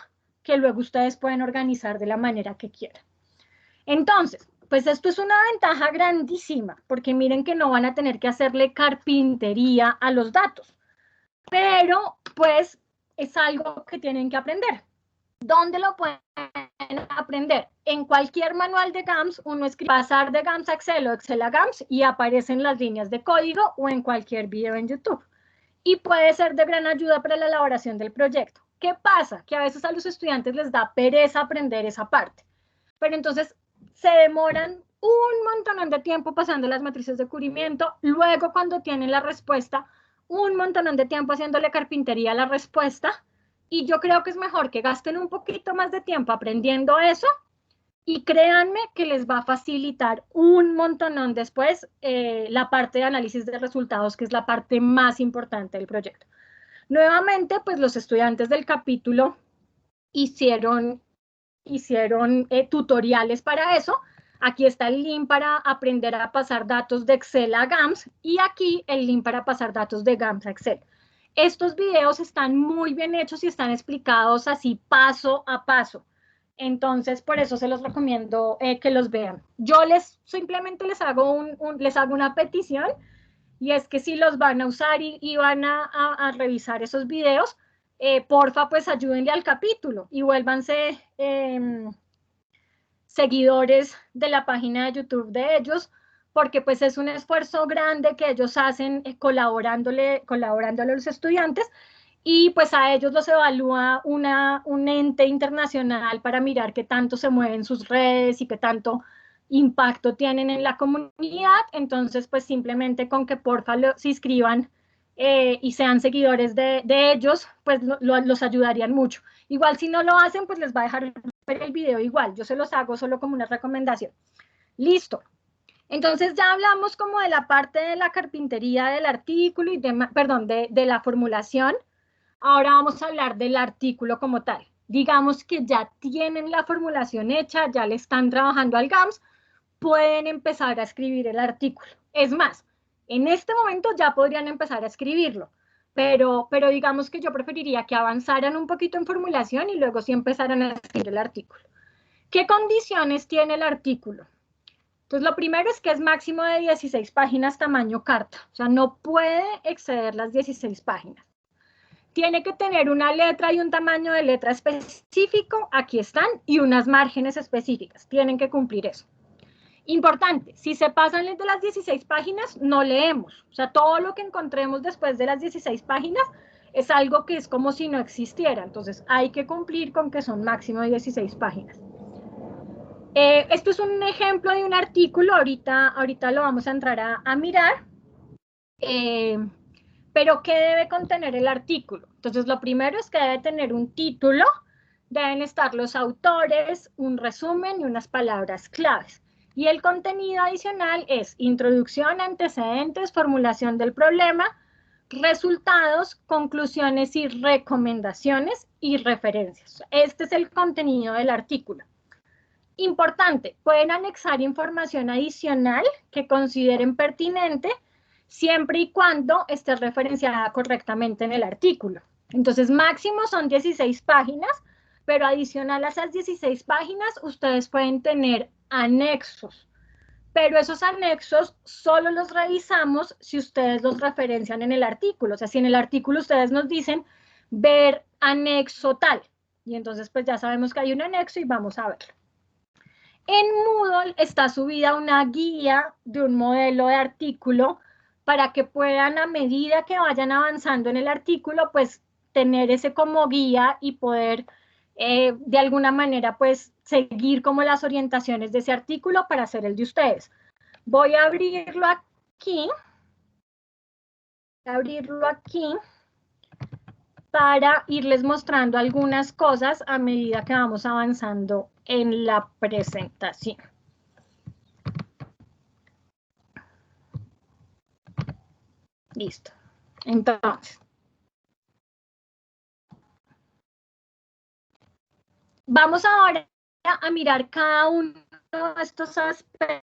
que luego ustedes pueden organizar de la manera que quieran. Entonces, pues esto es una ventaja grandísima, porque miren que no van a tener que hacerle carpintería a los datos, pero pues es algo que tienen que aprender. ¿Dónde lo pueden aprender? En cualquier manual de GAMS, uno escribe pasar de GAMS a Excel o Excel a GAMS y aparecen las líneas de código o en cualquier video en YouTube. Y puede ser de gran ayuda para la elaboración del proyecto. ¿Qué pasa? Que a veces a los estudiantes les da pereza aprender esa parte. Pero entonces se demoran un montón de tiempo pasando las matrices de cubrimiento. Luego, cuando tienen la respuesta, un montón de tiempo haciéndole carpintería a la respuesta. Y yo creo que es mejor que gasten un poquito más de tiempo aprendiendo eso y créanme que les va a facilitar un montón después la parte de análisis de resultados, que es la parte más importante del proyecto. Nuevamente, pues los estudiantes del capítulo hicieron tutoriales para eso. Aquí está el link para aprender a pasar datos de Excel a GAMS y aquí el link para pasar datos de GAMS a Excel. Estos videos están muy bien hechos y están explicados así paso a paso. Entonces, por eso se los recomiendo que los vean. Yo simplemente les hago una petición y es que si los van a usar y van a revisar esos videos, porfa, pues ayúdenle al capítulo y vuélvanse seguidores de la página de YouTube de ellos, porque pues es un esfuerzo grande que ellos hacen colaborándole a los estudiantes y pues a ellos los evalúa un ente internacional para mirar qué tanto se mueven sus redes y qué tanto impacto tienen en la comunidad. Entonces pues simplemente con que porfa se inscriban y sean seguidores de ellos, pues los ayudarían mucho. Igual si no lo hacen, pues les va a dejar ver el video igual. Yo se los hago solo como una recomendación. Listo. Entonces ya hablamos como de la parte de la carpintería del artículo y de la formulación. Ahora vamos a hablar del artículo como tal. Digamos que ya tienen la formulación hecha, ya le están trabajando al GAMS, pueden empezar a escribir el artículo. Es más, en este momento ya podrían empezar a escribirlo, pero digamos que yo preferiría que avanzaran un poquito en formulación y luego sí empezaran a escribir el artículo. ¿Qué condiciones tiene el artículo? Entonces, lo primero es que es máximo de 16 páginas tamaño carta, o sea, no puede exceder las 16 páginas. Tiene que tener una letra y un tamaño de letra específico, aquí están, y unas márgenes específicas, tienen que cumplir eso. Importante, si se pasan de las 16 páginas, no leemos. O sea, todo lo que encontremos después de las 16 páginas es algo que es como si no existiera. Entonces, hay que cumplir con que son máximo de 16 páginas. Esto es un ejemplo de un artículo, ahorita lo vamos a entrar a mirar. Pero, ¿qué debe contener el artículo? Entonces, lo primero es que debe tener un título, deben estar los autores, un resumen y unas palabras claves. Y el contenido adicional es introducción, antecedentes, formulación del problema, resultados, conclusiones y recomendaciones y referencias. Este es el contenido del artículo. Importante, pueden anexar información adicional que consideren pertinente siempre y cuando esté referenciada correctamente en el artículo. Entonces, máximo son 16 páginas, pero adicional a esas 16 páginas, ustedes pueden tener anexos pero esos anexos solo los revisamos si ustedes los referencian en el artículo. O sea, si en el artículo ustedes nos dicen ver anexo tal, y entonces pues ya sabemos que hay un anexo y vamos a verlo. En Moodle está subida una guía de un modelo de artículo para que puedan, a medida que vayan avanzando en el artículo, pues tener ese como guía y poder de alguna manera pues seguir como las orientaciones de ese artículo para hacer el de ustedes. Voy a abrirlo aquí. Para irles mostrando algunas cosas a medida que vamos avanzando en la presentación. Listo. Entonces, vamos ahora a mirar cada uno de estos aspectos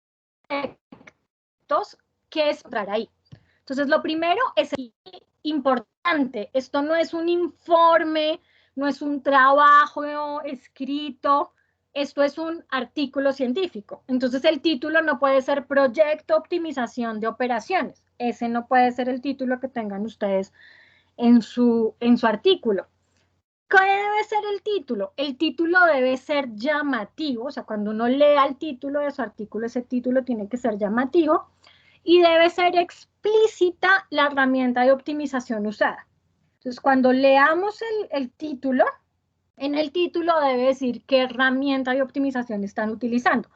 que es entrar ahí. Entonces, lo primero es importante. Esto no es un informe, no es un trabajo escrito, esto es un artículo científico. Entonces, el título no puede ser Proyecto Optimización de Operaciones. Ese no puede ser el título que tengan ustedes en su artículo. ¿Qué debe ser el título? El título debe ser llamativo, o sea, cuando uno lea el título de su artículo, ese título tiene que ser llamativo y debe ser explícita la herramienta de optimización usada. Entonces, cuando leamos el título, en el título debe decir qué herramienta de optimización están utilizando.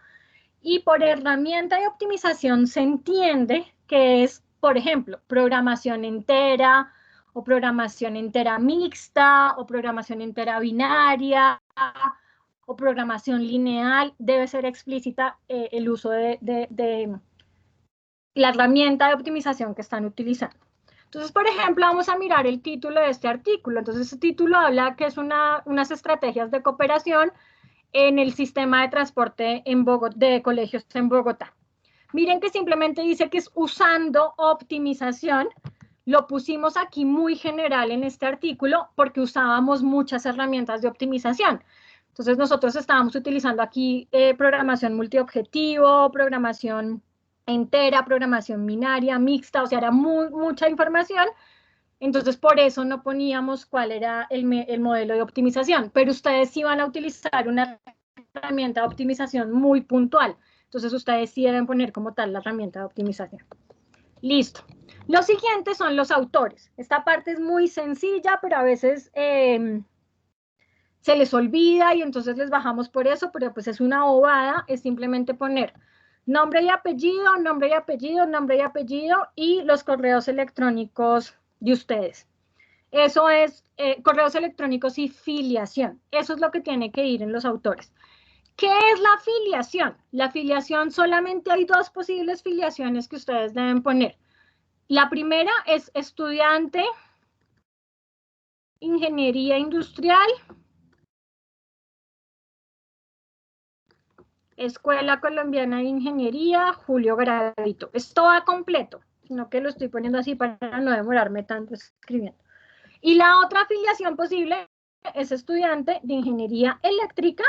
Y por herramienta de optimización se entiende que es, por ejemplo, programación entera, o programación entera mixta, o programación entera binaria, o programación lineal. Debe ser explícita el uso de la herramienta de optimización que están utilizando. Entonces, por ejemplo, vamos a mirar el título de este artículo. Entonces, este título habla que es unas estrategias de cooperación en el sistema de transporte de colegios en Bogotá. Miren que simplemente dice que es usando optimización. Lo pusimos aquí muy general en este artículo porque usábamos muchas herramientas de optimización. Entonces, nosotros estábamos utilizando aquí programación multiobjetivo, programación entera, programación binaria, mixta, o sea, era mucha información. Entonces, por eso no poníamos cuál era el modelo de optimización, pero ustedes sí van a utilizar una herramienta de optimización muy puntual. Entonces, ustedes sí deben poner como tal la herramienta de optimización. Listo. Los siguientes son los autores. Esta parte es muy sencilla, pero a veces se les olvida y entonces les bajamos por eso, pero pues es una bobada, es simplemente poner nombre y apellido, nombre y apellido, nombre y apellido y los correos electrónicos de ustedes. Eso es correos electrónicos y filiación. Eso es lo que tiene que ir en los autores. ¿Qué es la filiación? La filiación, solamente hay dos posibles filiaciones que ustedes deben poner. La primera es estudiante, ingeniería industrial, Escuela Colombiana de Ingeniería, Julio Garavito. Esto va completo, sino que lo estoy poniendo así para no demorarme tanto escribiendo. Y la otra afiliación posible es estudiante de Ingeniería Eléctrica,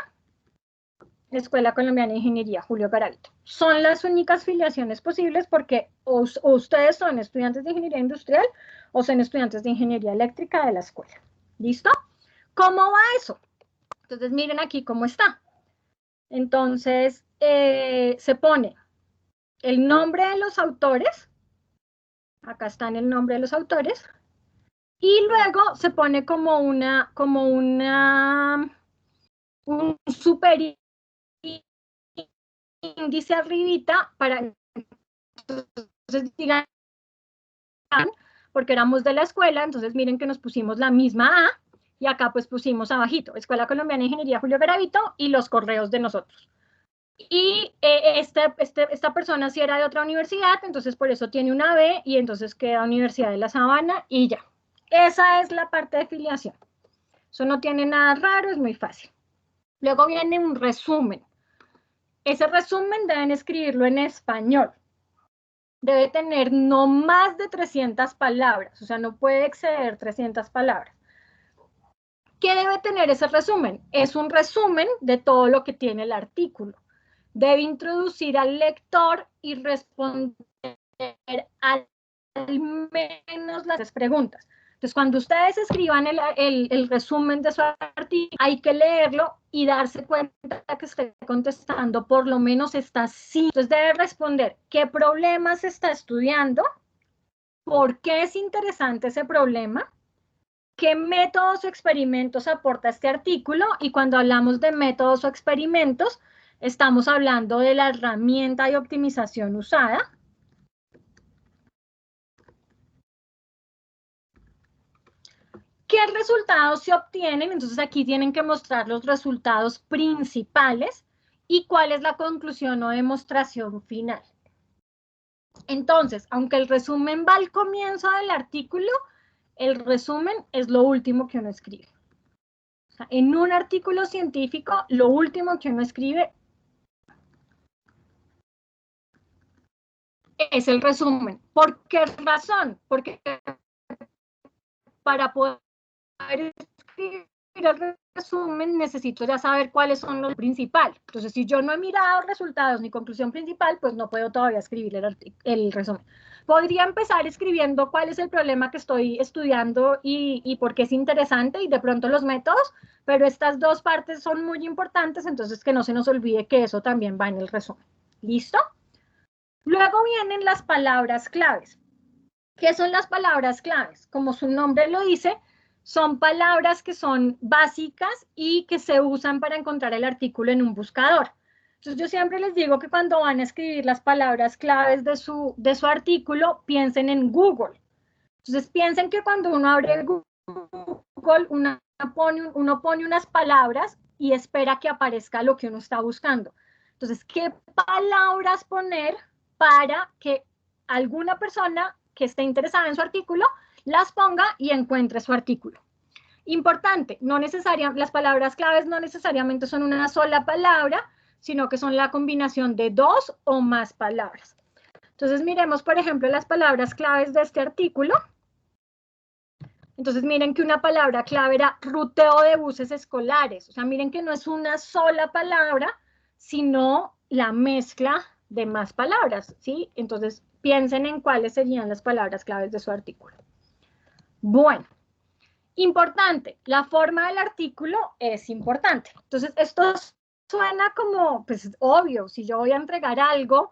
Escuela Colombiana de Ingeniería, Julio Garavito. Son las únicas filiaciones posibles porque o ustedes son estudiantes de Ingeniería Industrial o son estudiantes de Ingeniería Eléctrica de la escuela. ¿Listo? ¿Cómo va eso? Entonces, miren aquí cómo está. Entonces, se pone el nombre de los autores, acá está el nombre de los autores, y luego se pone como un super índice arribita para, entonces digan, porque éramos de la escuela, entonces miren que nos pusimos la misma A, y acá pues pusimos abajito, Escuela Colombiana de Ingeniería Julio Garavito, y los correos de nosotros. Y esta persona sí era de otra universidad, entonces por eso tiene una B y entonces queda Universidad de La Sabana y ya. Esa es la parte de filiación. Eso no tiene nada raro, es muy fácil. Luego viene un resumen. Ese resumen deben escribirlo en español. Debe tener no más de 300 palabras, o sea, no puede exceder 300 palabras. ¿Qué debe tener ese resumen? Es un resumen de todo lo que tiene el artículo. debe introducir al lector y responder al menos las preguntas. Entonces, cuando ustedes escriban el resumen de su artículo, hay que leerlo y darse cuenta que esté contestando por lo menos estas 5. Entonces, debe responder qué problemas está estudiando, por qué es interesante ese problema, qué métodos o experimentos aporta este artículo, y cuando hablamos de métodos o experimentos, estamos hablando de la herramienta de optimización usada. ¿Qué resultados se obtienen? Entonces aquí tienen que mostrar los resultados principales y cuál es la conclusión o demostración final. Entonces, aunque el resumen va al comienzo del artículo, el resumen es lo último que uno escribe. O sea, en un artículo científico, lo último que uno escribe es el resumen. ¿Por qué razón? Porque para poder escribir el resumen necesito ya saber cuáles son los principales. Entonces, si yo no he mirado resultados ni conclusión principal, pues no puedo todavía escribir el resumen. Podría empezar escribiendo cuál es el problema que estoy estudiando y por qué es interesante y de pronto los métodos, pero estas dos partes son muy importantes, entonces que no se nos olvide que eso también va en el resumen. ¿Listo? Luego vienen las palabras claves. ¿Qué son las palabras claves? Como su nombre lo dice, son palabras que son básicas y que se usan para encontrar el artículo en un buscador. Entonces yo siempre les digo que cuando van a escribir las palabras claves de su artículo, piensen en Google. Entonces piensen que cuando uno abre Google, uno pone unas palabras y espera que aparezca lo que uno está buscando. Entonces, ¿qué palabras poner para que alguna persona que esté interesada en su artículo las ponga y encuentre su artículo? Importante, las palabras claves no necesariamente son una sola palabra, sino que son la combinación de 2 o más palabras. Entonces miremos, por ejemplo, las palabras claves de este artículo. Entonces miren que una palabra clave era ruteo de buses escolares. O sea, miren que no es una sola palabra, sino la mezcla de más palabras, ¿sí? Entonces piensen en cuáles serían las palabras claves de su artículo. Bueno, importante, la forma del artículo es importante. Entonces esto suena como, pues obvio, si yo voy a entregar algo,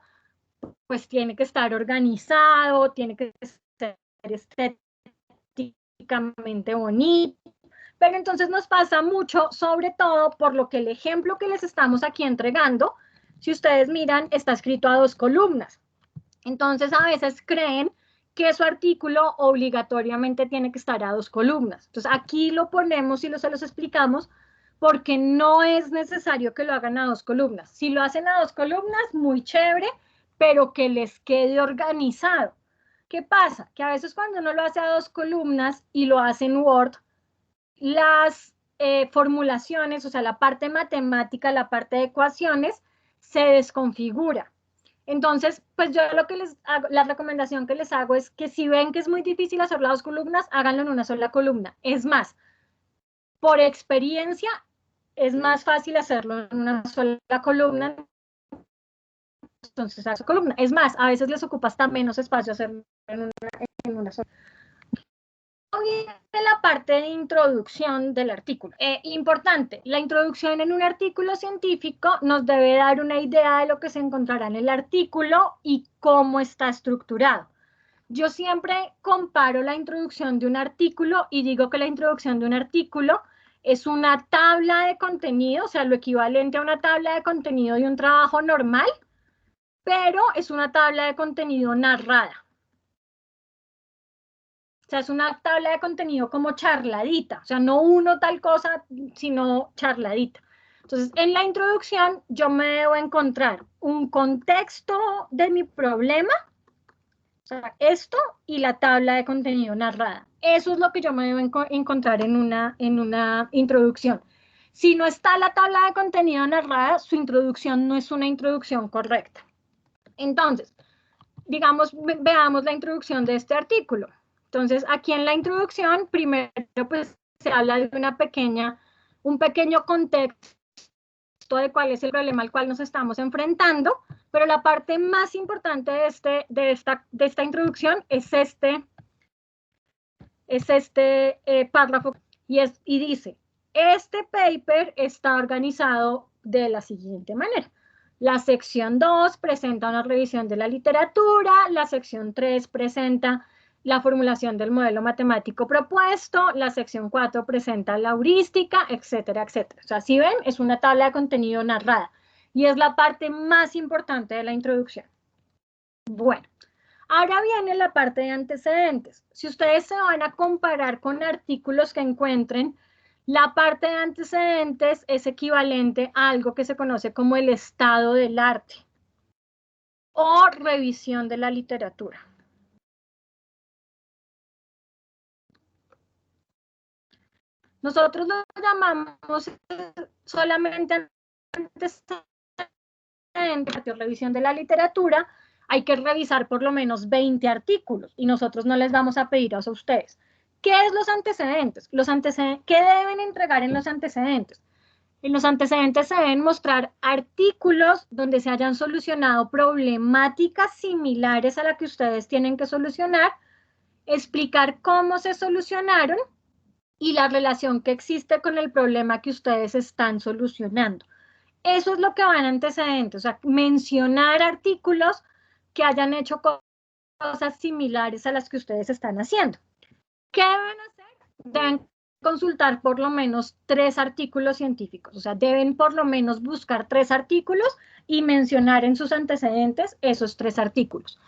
pues tiene que estar organizado, tiene que ser estéticamente bonito, pero entonces nos pasa mucho, sobre todo por lo que el ejemplo que les estamos aquí entregando, si ustedes miran, está escrito a 2 columnas. Entonces a veces creen que su artículo obligatoriamente tiene que estar a 2 columnas. Entonces aquí lo ponemos y se los explicamos porque no es necesario que lo hagan a 2 columnas. Si lo hacen a 2 columnas, muy chévere, pero que les quede organizado. ¿Qué pasa? Que a veces cuando uno lo hace a 2 columnas y lo hace en Word, las formulaciones, o sea, la parte matemática, la parte de ecuaciones, se desconfigura. Entonces, pues yo lo que les hago, la recomendación que les hago es que si ven que es muy difícil hacerlo a 2 columnas, háganlo en una sola columna. Es más, por experiencia, es más fácil hacerlo en una sola columna. Entonces, a esa columna. Es más, a veces les ocupa hasta menos espacio hacerlo en una sola. De la parte de introducción del artículo. Importante, la introducción en un artículo científico nos debe dar una idea de lo que se encontrará en el artículo y cómo está estructurado. Yo siempre comparo la introducción de un artículo y digo que la introducción de un artículo es una tabla de contenido, o sea, lo equivalente a una tabla de contenido de un trabajo normal, pero es una tabla de contenido narrada. O sea, es una tabla de contenido como charladita, o sea, no uno tal cosa, sino charladita. Entonces, en la introducción yo me debo encontrar un contexto de mi problema, o sea, esto y la tabla de contenido narrada. Eso es lo que yo me debo encontrar en una introducción. Si no está la tabla de contenido narrada, su introducción no es una introducción correcta. Entonces, digamos, veamos la introducción de este artículo. Entonces, aquí en la introducción, primero pues se habla de un pequeño contexto de cuál es el problema al cual nos estamos enfrentando, pero la parte más importante de esta introducción es este párrafo y dice, este paper está organizado de la siguiente manera. La sección 2 presenta una revisión de la literatura, la sección 3 presenta la formulación del modelo matemático propuesto, la sección 4 presenta la heurística, etcétera, etcétera. O sea, si ven, es una tabla de contenido narrada y es la parte más importante de la introducción. Bueno, ahora viene la parte de antecedentes. Si ustedes se van a comparar con artículos que encuentren, la parte de antecedentes es equivalente a algo que se conoce como el estado del arte o revisión de la literatura. Nosotros lo llamamos solamente antecedentes, revisión de la literatura. Hay que revisar por lo menos 20 artículos y nosotros no les vamos a pedir eso a ustedes. ¿Qué es los antecedentes? ¿Qué deben entregar en los antecedentes? En los antecedentes se deben mostrar artículos donde se hayan solucionado problemáticas similares a la que ustedes tienen que solucionar, explicar cómo se solucionaron y la relación que existe con el problema que ustedes están solucionando. Eso es lo que va en antecedentes, o sea, mencionar artículos que hayan hecho cosas similares a las que ustedes están haciendo. ¿Qué deben hacer? Deben consultar por lo menos 3 artículos científicos, o sea, deben por lo menos buscar 3 artículos y mencionar en sus antecedentes esos 3 artículos.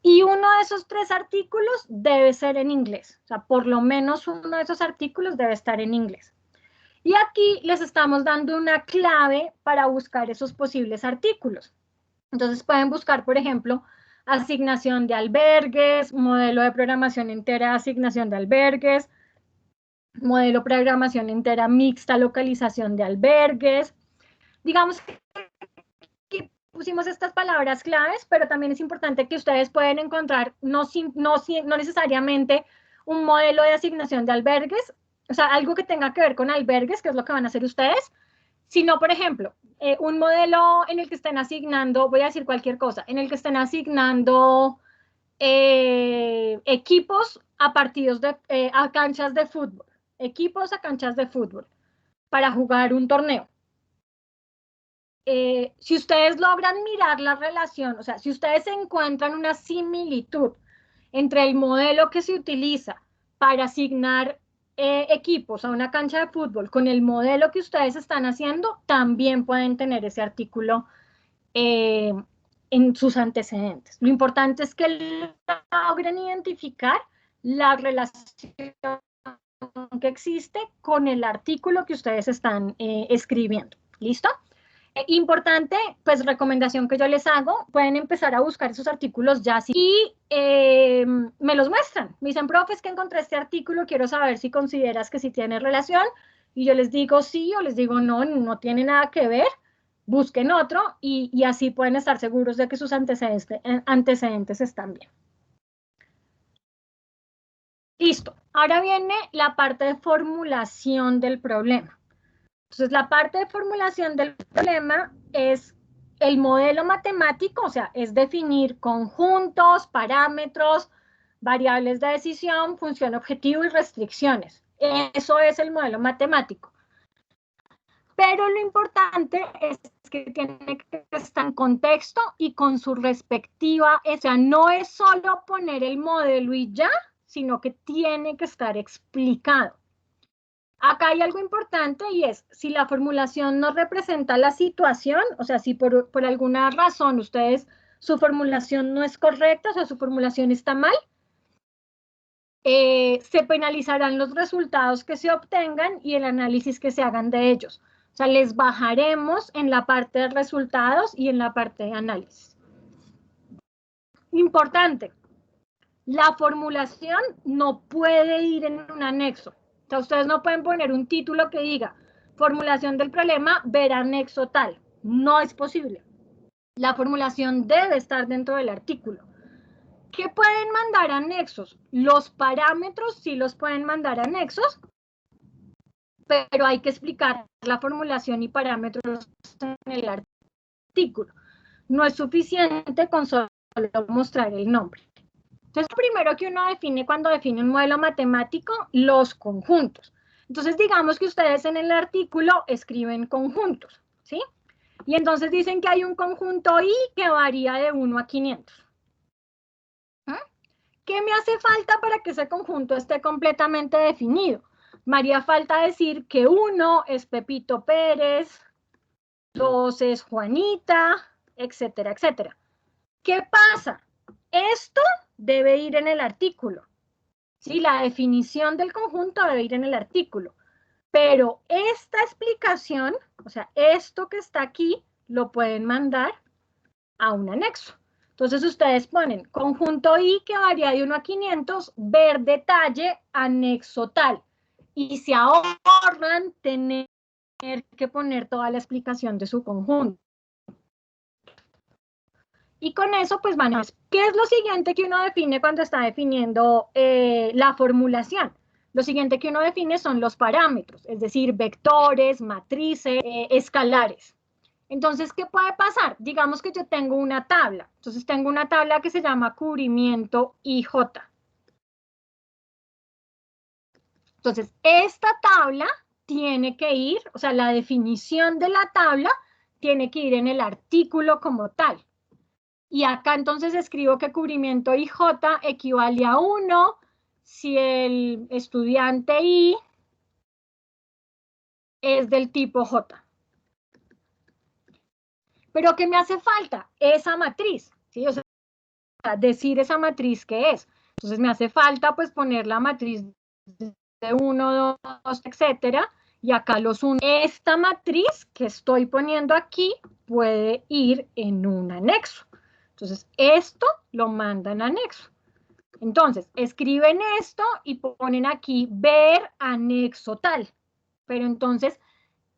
Y uno de esos 3 artículos debe ser en inglés, o sea, por lo menos uno de esos artículos debe estar en inglés. Y aquí les estamos dando una clave para buscar esos posibles artículos. Entonces pueden buscar, por ejemplo, asignación de albergues, modelo de programación entera, asignación de albergues, modelo programación entera mixta, localización de albergues. Digamos que pusimos estas palabras claves, pero también es importante que ustedes pueden encontrar no necesariamente un modelo de asignación de albergues, o sea, algo que tenga que ver con albergues, que es lo que van a hacer ustedes, sino, por ejemplo, un modelo en el que estén asignando, voy a decir cualquier cosa, en el que estén asignando equipos a partidos a canchas de fútbol, equipos a canchas de fútbol para jugar un torneo. Si ustedes logran mirar la relación, o sea, si ustedes encuentran una similitud entre el modelo que se utiliza para asignar equipos a una cancha de fútbol con el modelo que ustedes están haciendo, también pueden tener ese artículo en sus antecedentes. Lo importante es que logren identificar la relación que existe con el artículo que ustedes están escribiendo. ¿Listo? Importante, pues recomendación que yo les hago, pueden empezar a buscar esos artículos ya y me los muestran. Me dicen, profe, es que encontré este artículo, quiero saber si consideras que sí tiene relación. Y yo les digo sí o les digo no, no tiene nada que ver. Busquen otro y así pueden estar seguros de que sus antecedentes están bien. Listo. Ahora viene la parte de formulación del problema. Entonces, la parte de formulación del problema es el modelo matemático, o sea, es definir conjuntos, parámetros, variables de decisión, función objetivo y restricciones. Eso es el modelo matemático. Pero lo importante es que tiene que estar en contexto y con su respectiva, o sea, no es solo poner el modelo y ya, sino que tiene que estar explicado. Acá hay algo importante y es, si la formulación no representa la situación, o sea, si por alguna razón su formulación no es correcta, o sea, su formulación está mal, se penalizarán los resultados que se obtengan y el análisis que se hagan de ellos. O sea, les bajaremos en la parte de resultados y en la parte de análisis. Importante, la formulación no puede ir en un anexo. O sea, ustedes no pueden poner un título que diga formulación del problema, ver anexo tal. No es posible. La formulación debe estar dentro del artículo. ¿Qué pueden mandar anexos? Los parámetros sí los pueden mandar anexos. pero hay que explicar la formulación y parámetros en el artículo. No es suficiente con solo mostrar el nombre. Entonces, lo primero que uno define cuando define un modelo matemático, los conjuntos. Entonces, digamos que ustedes en el artículo escriben conjuntos, ¿sí? Y entonces dicen que hay un conjunto I que varía de 1 a 500. ¿Qué me hace falta para que ese conjunto esté completamente definido? Me haría falta decir que 1 es Pepito Pérez, 2 es Juanita, etcétera, etcétera. ¿Qué pasa? Esto debe ir en el artículo. ¿Sí? La definición del conjunto debe ir en el artículo. Pero esta explicación, o sea, esto que está aquí, lo pueden mandar a un anexo. Entonces ustedes ponen conjunto I que varía de 1 a 500, ver detalle, anexo tal. Y se ahorran tener que poner toda la explicación de su conjunto. Y con eso, pues van a ver, ¿qué es lo siguiente que uno define cuando está definiendo la formulación? Lo siguiente que uno define son los parámetros, es decir, vectores, matrices, escalares. Entonces, ¿qué puede pasar? Digamos que yo tengo una tabla. Entonces, tengo una tabla que se llama cubrimiento IJ. Entonces, esta tabla tiene que ir, o sea, la definición de la tabla tiene que ir en el artículo como tal. Y acá entonces escribo que cubrimiento IJ equivale a 1 si el estudiante I es del tipo J. Pero ¿qué me hace falta? Esa matriz, ¿sí? O sea, decir esa matriz qué es. Entonces me hace falta pues poner la matriz de 1, 2, etcétera, y acá los unos. Esta matriz que estoy poniendo aquí puede ir en un anexo. Entonces, esto lo mandan a anexo. Entonces, escriben esto y ponen aquí ver anexo tal. Pero entonces,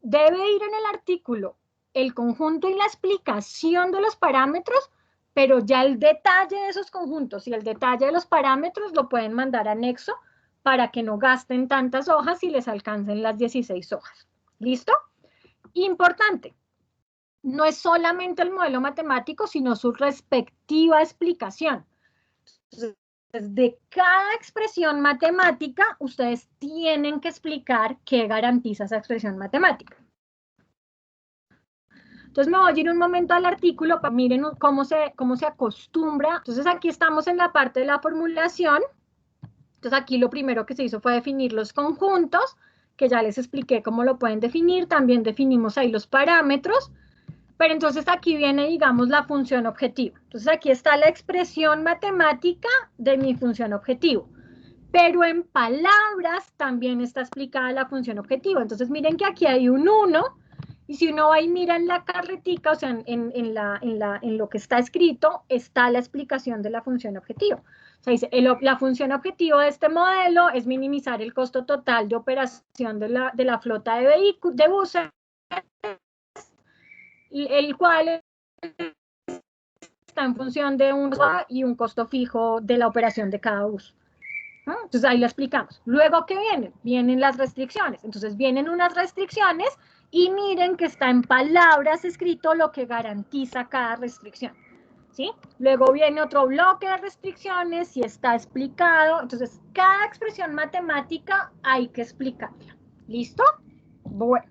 debe ir en el artículo el conjunto y la explicación de los parámetros, pero ya el detalle de esos conjuntos y el detalle de los parámetros lo pueden mandar a anexo para que no gasten tantas hojas y les alcancen las 16 hojas. ¿Listo? Importante. No es solamente el modelo matemático, sino su respectiva explicación. Entonces, de cada expresión matemática, ustedes tienen que explicar qué garantiza esa expresión matemática. Entonces me voy a ir un momento al artículo para miren cómo se acostumbra. Entonces aquí estamos en la parte de la formulación. Entonces aquí lo primero que se hizo fue definir los conjuntos, que ya les expliqué cómo lo pueden definir. También definimos ahí los parámetros. Pero entonces aquí viene, digamos, la función objetivo. Entonces aquí está la expresión matemática de mi función objetivo. Pero en palabras también está explicada la función objetivo. Entonces miren que aquí hay un 1, y si uno va y mira en la carretica, o sea, en lo que está escrito, está la explicación de la función objetivo. O sea, dice, la función objetivo de este modelo es minimizar el costo total de operación de la flota de buses, el cual está en función de un y un costo fijo de la operación de cada bus. ¿No? Entonces ahí lo explicamos. Luego, ¿qué vienen? Vienen las restricciones. Entonces vienen unas restricciones y miren que está en palabras escrito lo que garantiza cada restricción. ¿Sí? Luego viene otro bloque de restricciones y está explicado. Entonces, cada expresión matemática hay que explicarla. ¿Listo? Bueno.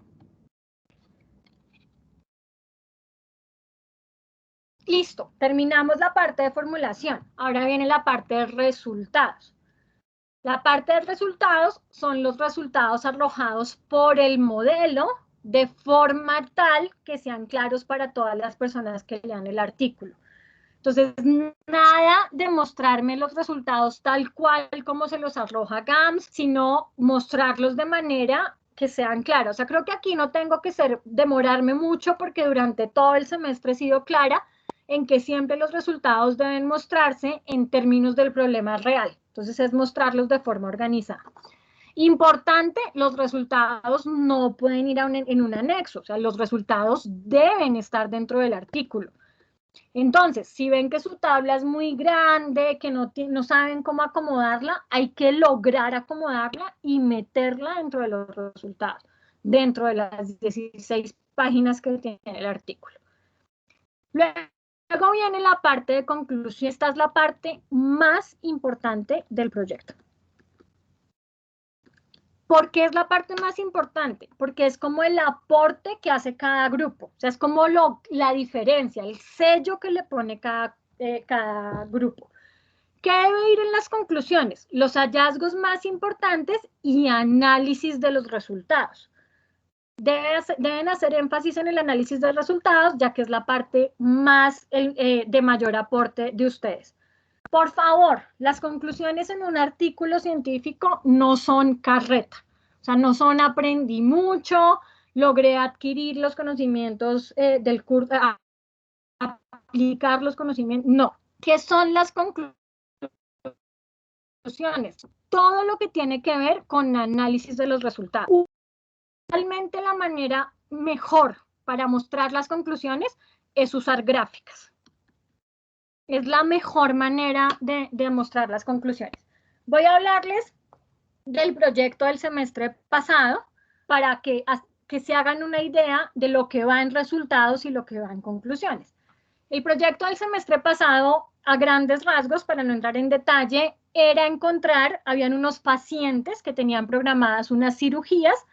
Listo, terminamos la parte de formulación. Ahora viene la parte de resultados. La parte de resultados son los resultados arrojados por el modelo de forma tal que sean claros para todas las personas que lean el artículo. Entonces, nada de mostrarme los resultados tal cual como se los arroja GAMS, sino mostrarlos de manera que sean claros. O sea, creo que aquí no tengo que demorarme mucho porque durante todo el semestre he sido clara en que siempre los resultados deben mostrarse en términos del problema real. Entonces, es mostrarlos de forma organizada. Importante, los resultados no pueden ir en un anexo, o sea, los resultados deben estar dentro del artículo. Entonces, si ven que su tabla es muy grande, que no saben cómo acomodarla, hay que lograr acomodarla y meterla dentro de los resultados, dentro de las 16 páginas que tiene el artículo. Luego viene la parte de conclusión. Esta es la parte más importante del proyecto. ¿Por qué es la parte más importante? Porque es como el aporte que hace cada grupo. O sea, es como la diferencia, el sello que le pone cada grupo. ¿Qué debe ir en las conclusiones? Los hallazgos más importantes y análisis de los resultados. Deben hacer énfasis en el análisis de resultados, ya que es la parte más de mayor aporte de ustedes. Por favor, las conclusiones en un artículo científico no son carreta. O sea, no son aprendí mucho, logré adquirir los conocimientos del curso, aplicar los conocimientos. No. ¿Qué son las conclusiones? Todo lo que tiene que ver con análisis de los resultados. Realmente la manera mejor para mostrar las conclusiones es usar gráficas. Es la mejor manera de mostrar las conclusiones. Voy a hablarles del proyecto del semestre pasado para que se hagan una idea de lo que va en resultados y lo que va en conclusiones. El proyecto del semestre pasado, a grandes rasgos, para no entrar en detalle, era habían unos pacientes que tenían programadas unas cirugías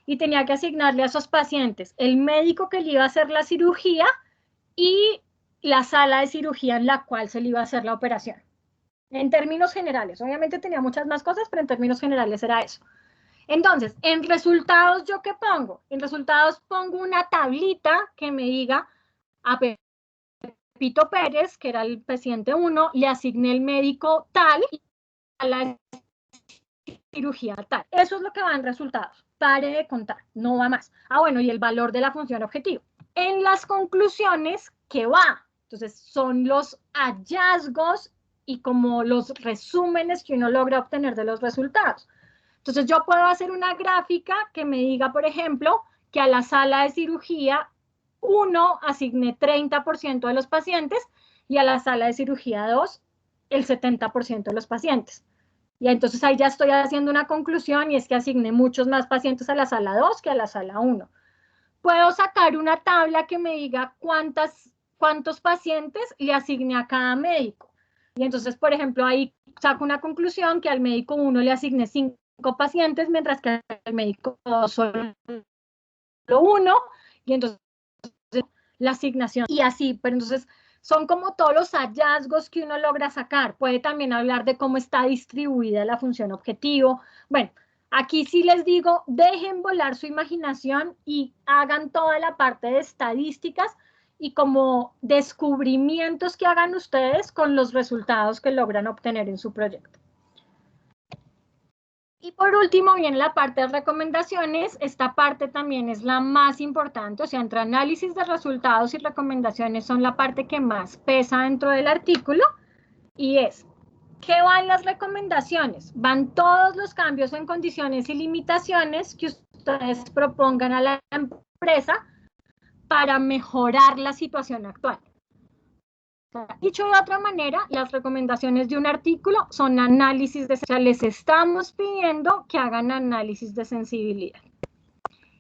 y tenía que asignarle a esos pacientes el médico que le iba a hacer la cirugía y la sala de cirugía en la cual se le iba a hacer la operación. En términos generales, obviamente tenía muchas más cosas, pero en términos generales era eso. Entonces, en resultados, ¿yo qué pongo? En resultados pongo una tablita que me diga a Pepito Pérez, que era el paciente 1, le asigné el médico tal y a la cirugía tal. Eso es lo que va en resultados. Pare de contar, no va más. Ah, bueno, y el valor de la función objetivo. En las conclusiones, ¿qué va? Entonces, son los hallazgos y como los resúmenes que uno logra obtener de los resultados. Entonces, yo puedo hacer una gráfica que me diga, por ejemplo, que a la sala de cirugía 1 asigné 30% de los pacientes y a la sala de cirugía 2 el 70% de los pacientes. Y entonces ahí ya estoy haciendo una conclusión y es que asigné muchos más pacientes a la sala 2 que a la sala 1. Puedo sacar una tabla que me diga cuántos pacientes le asigné a cada médico. Y entonces, por ejemplo, ahí saco una conclusión que al médico 1 le asigné 5 pacientes, mientras que al médico 2 solo 1, y entonces la asignación, y así, pero entonces son como todos los hallazgos que uno logra sacar. Puede también hablar de cómo está distribuida la función objetivo. Bueno, aquí sí les digo, dejen volar su imaginación y hagan toda la parte de estadísticas y como descubrimientos que hagan ustedes con los resultados que logran obtener en su proyecto. Y por último viene la parte de recomendaciones. Esta parte también es la más importante, o sea, entre análisis de resultados y recomendaciones son la parte que más pesa dentro del artículo y es, ¿qué van las recomendaciones? Van todos los cambios en condiciones y limitaciones que ustedes propongan a la empresa para mejorar la situación actual. Dicho de otra manera, las recomendaciones de un artículo son análisis de sensibilidad. Les estamos pidiendo que hagan análisis de sensibilidad.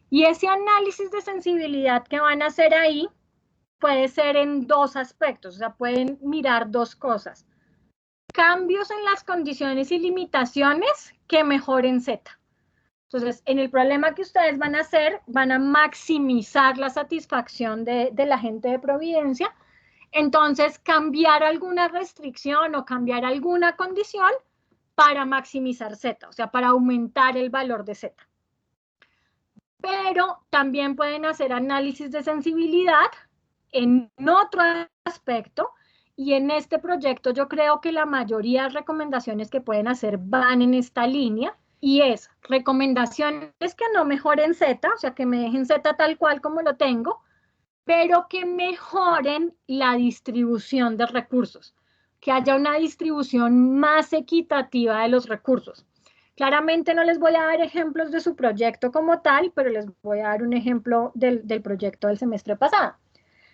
Y ese análisis de sensibilidad que van a hacer ahí puede ser en dos aspectos, o sea, pueden mirar dos cosas. Cambios en las condiciones y limitaciones que mejoren Z. Entonces, en el problema que ustedes van a hacer, van a maximizar la satisfacción de la gente de Providencia. Entonces, cambiar alguna restricción o cambiar alguna condición para maximizar Z, o sea, para aumentar el valor de Z. Pero también pueden hacer análisis de sensibilidad en otro aspecto, y en este proyecto yo creo que la mayoría de recomendaciones que pueden hacer van en esta línea, y es recomendaciones que no mejoren Z, o sea, que me dejen Z tal cual como lo tengo, pero que mejoren la distribución de recursos, que haya una distribución más equitativa de los recursos. Claramente no les voy a dar ejemplos de su proyecto como tal, pero les voy a dar un ejemplo del proyecto del semestre pasado.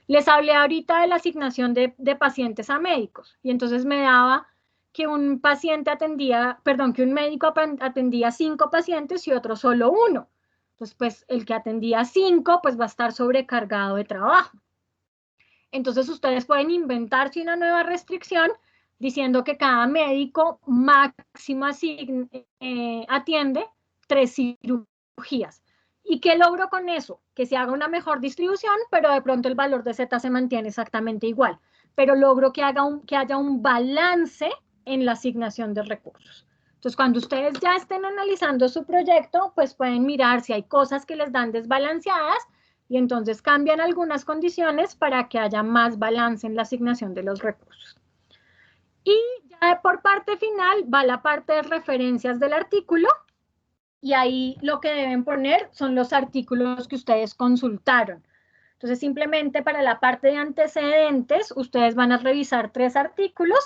Les hablé ahorita de la asignación de pacientes a médicos, y entonces me daba que un paciente atendía, perdón, que un médico atendía 5 pacientes y otro solo 1. Entonces, pues el que atendía 5, pues va a estar sobrecargado de trabajo. Entonces, ustedes pueden inventarse una nueva restricción diciendo que cada médico máximo atiende 3 cirugías. ¿Y qué logro con eso? Que se haga una mejor distribución, pero de pronto el valor de Z se mantiene exactamente igual. Pero logro que haya un balance en la asignación de recursos. Entonces, cuando ustedes ya estén analizando su proyecto, pues pueden mirar si hay cosas que les dan desbalanceadas y entonces cambian algunas condiciones para que haya más balance en la asignación de los recursos. Y ya por parte final va la parte de referencias del artículo, y ahí lo que deben poner son los artículos que ustedes consultaron. Entonces, simplemente para la parte de antecedentes, ustedes van a revisar 3 artículos.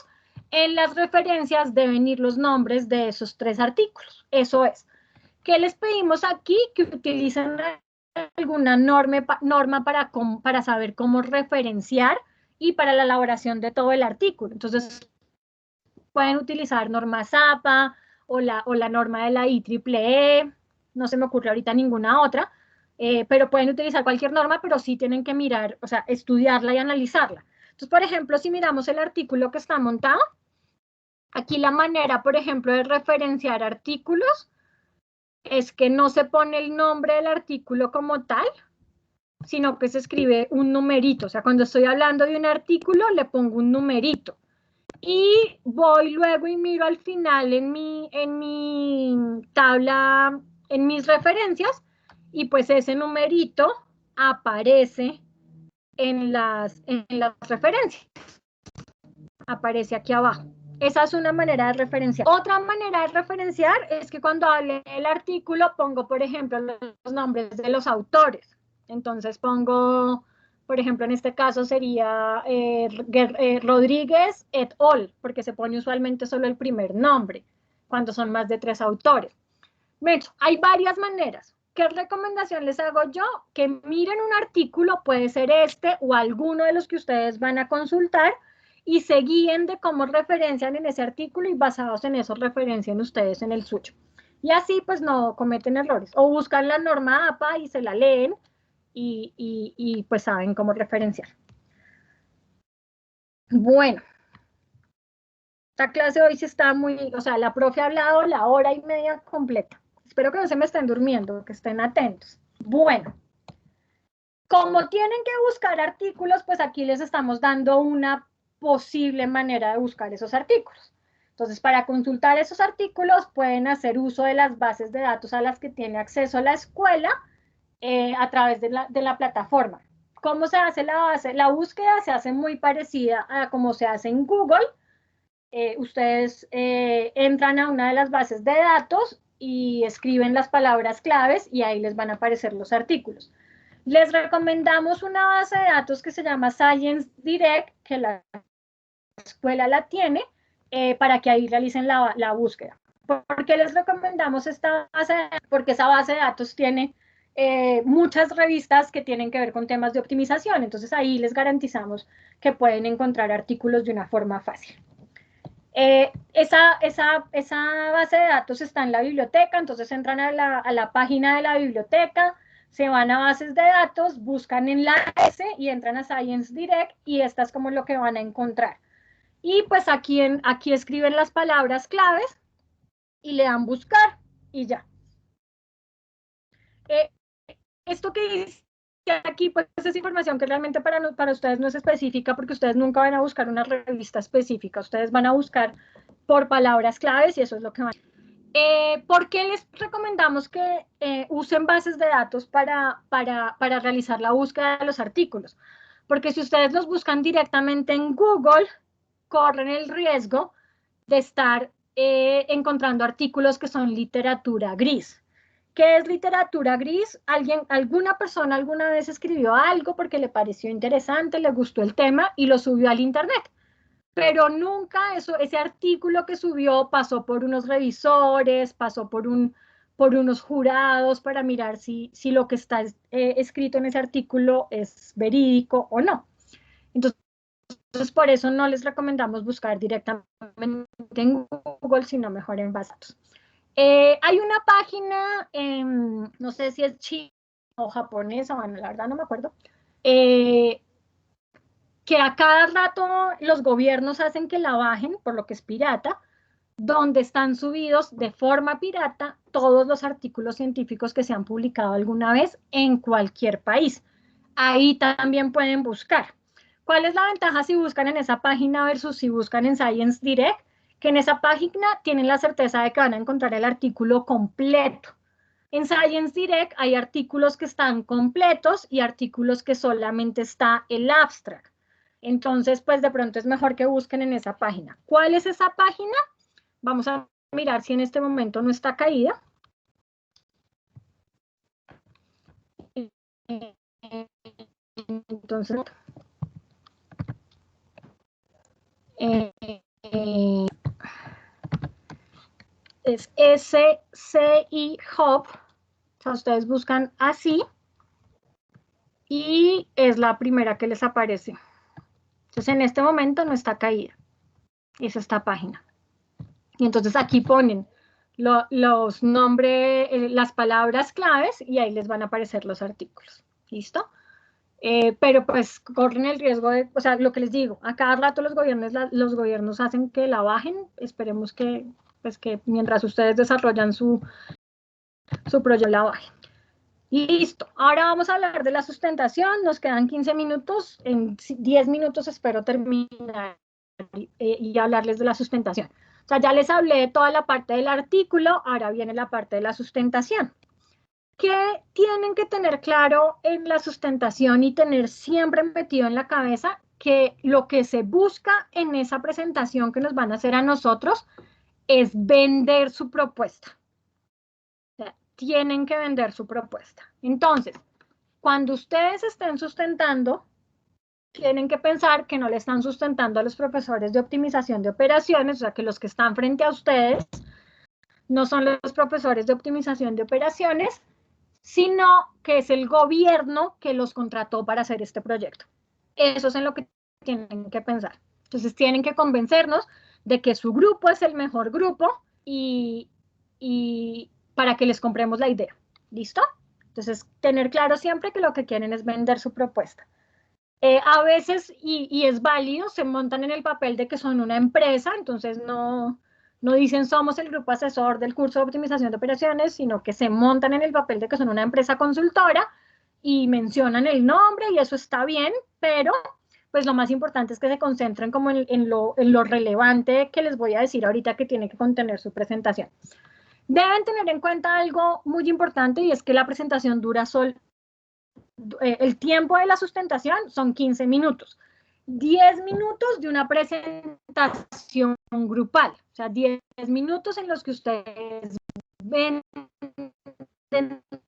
En las referencias deben ir los nombres de esos 3 artículos. Eso es. ¿Qué les pedimos aquí? Que utilicen alguna norma para saber cómo referenciar y para la elaboración de todo el artículo. Entonces, pueden utilizar norma ZAPA o la norma de la IEEE, no se me ocurre ahorita ninguna otra, pero pueden utilizar cualquier norma, pero sí tienen que mirar, o sea, estudiarla y analizarla. Entonces, por ejemplo, si miramos el artículo que está montado, aquí la manera, por ejemplo, de referenciar artículos es que no se pone el nombre del artículo como tal, sino que se escribe un numerito. O sea, cuando estoy hablando de un artículo, le pongo un numerito. Y voy luego y miro al final en mi tabla, en mis referencias, y pues ese numerito aparece en las referencias. Aparece aquí abajo. Esa es una manera de referenciar. Otra manera de referenciar es que cuando hable el artículo pongo, por ejemplo, los nombres de los autores. Entonces pongo, por ejemplo, en este caso sería Rodríguez et al, porque se pone usualmente solo el primer nombre, cuando son más de 3 autores. Hay varias maneras. ¿Qué recomendación les hago yo? Que miren un artículo, puede ser este o alguno de los que ustedes van a consultar, y se guíen de cómo referencian en ese artículo y basados en eso referencien ustedes en el suyo. Y así pues no cometen errores. O buscan la norma APA y se la leen y pues saben cómo referenciar. Bueno, esta clase hoy sí está muy, o sea, la profe ha hablado la hora y media completa. Espero que no se me estén durmiendo, que estén atentos. Bueno, como tienen que buscar artículos, pues aquí les estamos dando una posible manera de buscar esos artículos. Entonces, para consultar esos artículos pueden hacer uso de las bases de datos a las que tiene acceso la escuela a través de la plataforma. ¿Cómo se hace la base? La búsqueda se hace muy parecida a como se hace en Google. Ustedes entran a una de las bases de datos y escriben las palabras claves y ahí les van a aparecer los artículos. Les recomendamos una base de datos que se llama Science Direct, que la escuela la tiene, para que ahí realicen la búsqueda. ¿Por qué les recomendamos esta base de datos? Porque esa base de datos tiene muchas revistas que tienen que ver con temas de optimización, entonces ahí les garantizamos que pueden encontrar artículos de una forma fácil. Esa base de datos está en la biblioteca, entonces entran a la página de la biblioteca, se van a bases de datos, buscan enlace y entran a Science Direct y esta es como lo que van a encontrar. Y pues aquí escriben las palabras claves y le dan buscar y ya. Esto que dice aquí pues es información que realmente para ustedes no es específica porque ustedes nunca van a buscar una revista específica, ustedes van a buscar por palabras claves y eso es lo que van a hacer. ¿Por qué les recomendamos que usen bases de datos para realizar la búsqueda de los artículos? Porque si ustedes los buscan directamente en Google, corren el riesgo de estar encontrando artículos que son literatura gris. ¿Qué es literatura gris? Alguna persona alguna vez escribió algo porque le pareció interesante, le gustó el tema y lo subió al internet. Pero nunca ese artículo que subió pasó por unos revisores, pasó por un por unos jurados para mirar si lo que está escrito en ese artículo es verídico o no. Entonces, por eso no les recomendamos buscar directamente en Google, sino mejor en base de datos. Hay una página, no sé si es china o japonesa, bueno, la verdad no me acuerdo, que a cada rato los gobiernos hacen que la bajen, por lo que es pirata, donde están subidos de forma pirata todos los artículos científicos que se han publicado alguna vez en cualquier país. Ahí también pueden buscar. ¿Cuál es la ventaja si buscan en esa página versus si buscan en Science Direct? Que en esa página tienen la certeza de que van a encontrar el artículo completo. En Science Direct hay artículos que están completos y artículos que solamente está el abstract. Entonces, pues de pronto es mejor que busquen en esa página. ¿Cuál es esa página? Vamos a mirar si en este momento no está caída. Entonces, es SCI Hub. O sea, ustedes buscan así y es la primera que les aparece. Entonces, en este momento no está caída. Es esta página. Y entonces aquí ponen los nombres, las palabras claves y ahí les van a aparecer los artículos. ¿Listo? Pero pues corren el riesgo de, o sea, lo que les digo, a cada rato los gobiernos hacen que la bajen. Esperemos que, pues que mientras ustedes desarrollan su proyecto la bajen. Listo, ahora vamos a hablar de la sustentación. Nos quedan 15 minutos, en 10 minutos espero terminar y hablarles de la sustentación. O sea, ya les hablé de toda la parte del artículo, ahora viene la parte de la sustentación. ¿Qué tienen que tener claro en la sustentación y tener siempre metido en la cabeza? Que lo que se busca en esa presentación que nos van a hacer a nosotros es vender su propuesta. O sea, tienen que vender su propuesta. Entonces, cuando ustedes estén sustentando, tienen que pensar que no le están sustentando a los profesores de optimización de operaciones, o sea, que los que están frente a ustedes no son los profesores de optimización de operaciones, sino que es el gobierno que los contrató para hacer este proyecto. Eso es en lo que tienen que pensar. Entonces, tienen que convencernos de que su grupo es el mejor grupo y para que les compremos la idea. ¿Listo? Entonces, tener claro siempre que lo que quieren es vender su propuesta. A veces, y es válido, se montan en el papel de que son una empresa, entonces no dicen somos el grupo asesor del curso de optimización de operaciones, sino que se montan en el papel de que son una empresa consultora y mencionan el nombre y eso está bien, pero pues lo más importante es que se concentren como en lo relevante que les voy a decir ahorita que tiene que contener su presentación. Deben tener en cuenta algo muy importante y es que la presentación dura el tiempo de la sustentación son 15 minutos. 10 minutos de una presentación grupal, o sea, 10 minutos en los que ustedes ven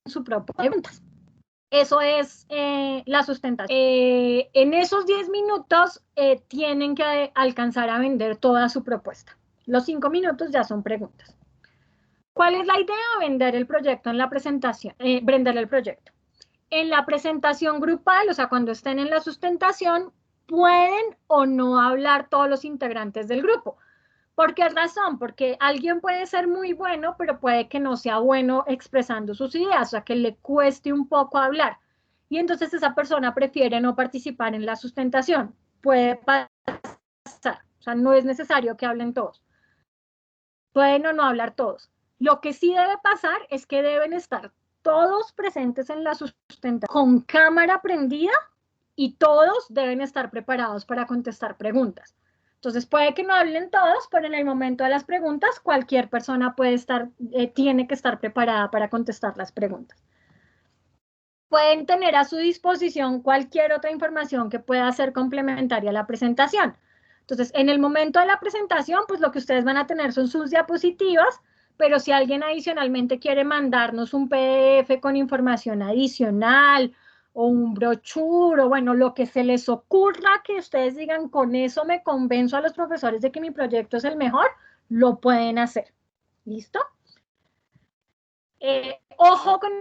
su propia preguntas. Eso es la sustentación. En esos 10 minutos tienen que alcanzar a vender toda su propuesta. Los 5 minutos ya son preguntas. ¿Cuál es la idea? Vender el proyecto en la presentación, vender el proyecto. En la presentación grupal, o sea, cuando estén en la sustentación, pueden o no hablar todos los integrantes del grupo. ¿Por qué razón? Porque alguien puede ser muy bueno, pero puede que no sea bueno expresando sus ideas, o sea, que le cueste un poco hablar. Y entonces esa persona prefiere no participar en la sustentación. Puede pasar, o sea, no es necesario que hablen todos. Pueden o no hablar todos. Lo que sí debe pasar es que deben estar todos presentes en la sustentación con cámara prendida y todos deben estar preparados para contestar preguntas. Entonces puede que no hablen todos, pero en el momento de las preguntas cualquier persona tiene que estar preparada para contestar las preguntas. Pueden tener a su disposición cualquier otra información que pueda ser complementaria a la presentación. Entonces, en el momento de la presentación, pues lo que ustedes van a tener son sus diapositivas, pero si alguien adicionalmente quiere mandarnos un PDF con información adicional o un brochure o bueno, lo que se les ocurra que ustedes digan, con eso me convenzo a los profesores de que mi proyecto es el mejor, lo pueden hacer. ¿Listo? Ojo con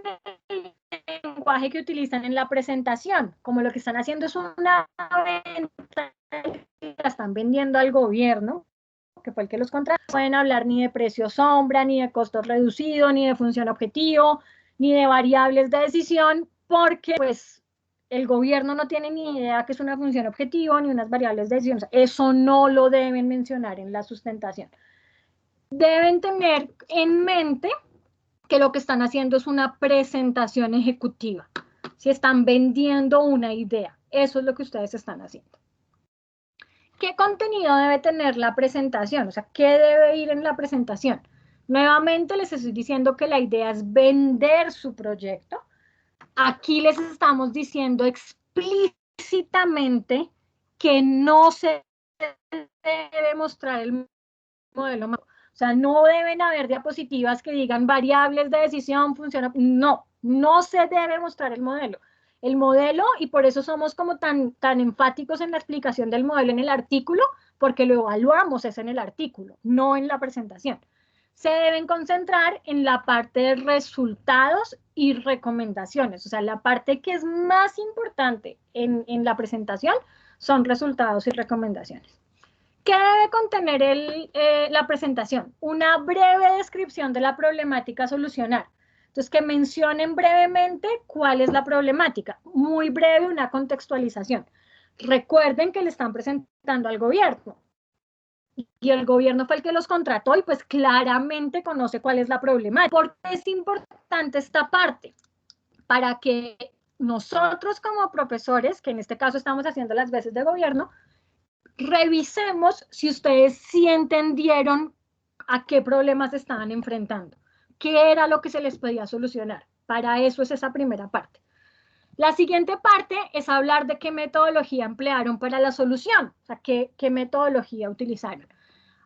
el lenguaje que utilizan en la presentación, como lo que están haciendo es una venta que la están vendiendo al gobierno, que fue el que los contrató. No pueden hablar ni de precio sombra, ni de costo reducido, ni de función objetivo, ni de variables de decisión, porque pues el gobierno no tiene ni idea que es una función objetivo, ni unas variables de decisión. Eso no lo deben mencionar en la sustentación. Deben tener en mente que lo que están haciendo es una presentación ejecutiva. Si están vendiendo una idea, eso es lo que ustedes están haciendo. ¿Qué contenido debe tener la presentación? O sea, ¿qué debe ir en la presentación? Nuevamente les estoy diciendo que la idea es vender su proyecto. Aquí les estamos diciendo explícitamente que no se debe mostrar el modelo. O sea, no deben haber diapositivas que digan variables de decisión, funciona. No, no se debe mostrar el modelo. El modelo, y por eso somos como tan enfáticos en la explicación del modelo en el artículo, porque lo evaluamos es en el artículo, no en la presentación. Se deben concentrar en la parte de resultados y recomendaciones. O sea, la parte que es más importante en la presentación son resultados y recomendaciones. ¿Qué debe contener la presentación? Una breve descripción de la problemática a solucionar. Entonces, que mencionen brevemente cuál es la problemática. Muy breve, una contextualización. Recuerden que le están presentando al gobierno. Y el gobierno fue el que los contrató y pues claramente conoce cuál es la problemática. ¿Por qué es importante esta parte? Para que nosotros como profesores, que en este caso estamos haciendo las veces de gobierno, revisemos si ustedes sí entendieron a qué problemas estaban enfrentando, qué era lo que se les podía solucionar. Para eso es esa primera parte. La siguiente parte es hablar de qué metodología emplearon para la solución, o sea, qué metodología utilizaron.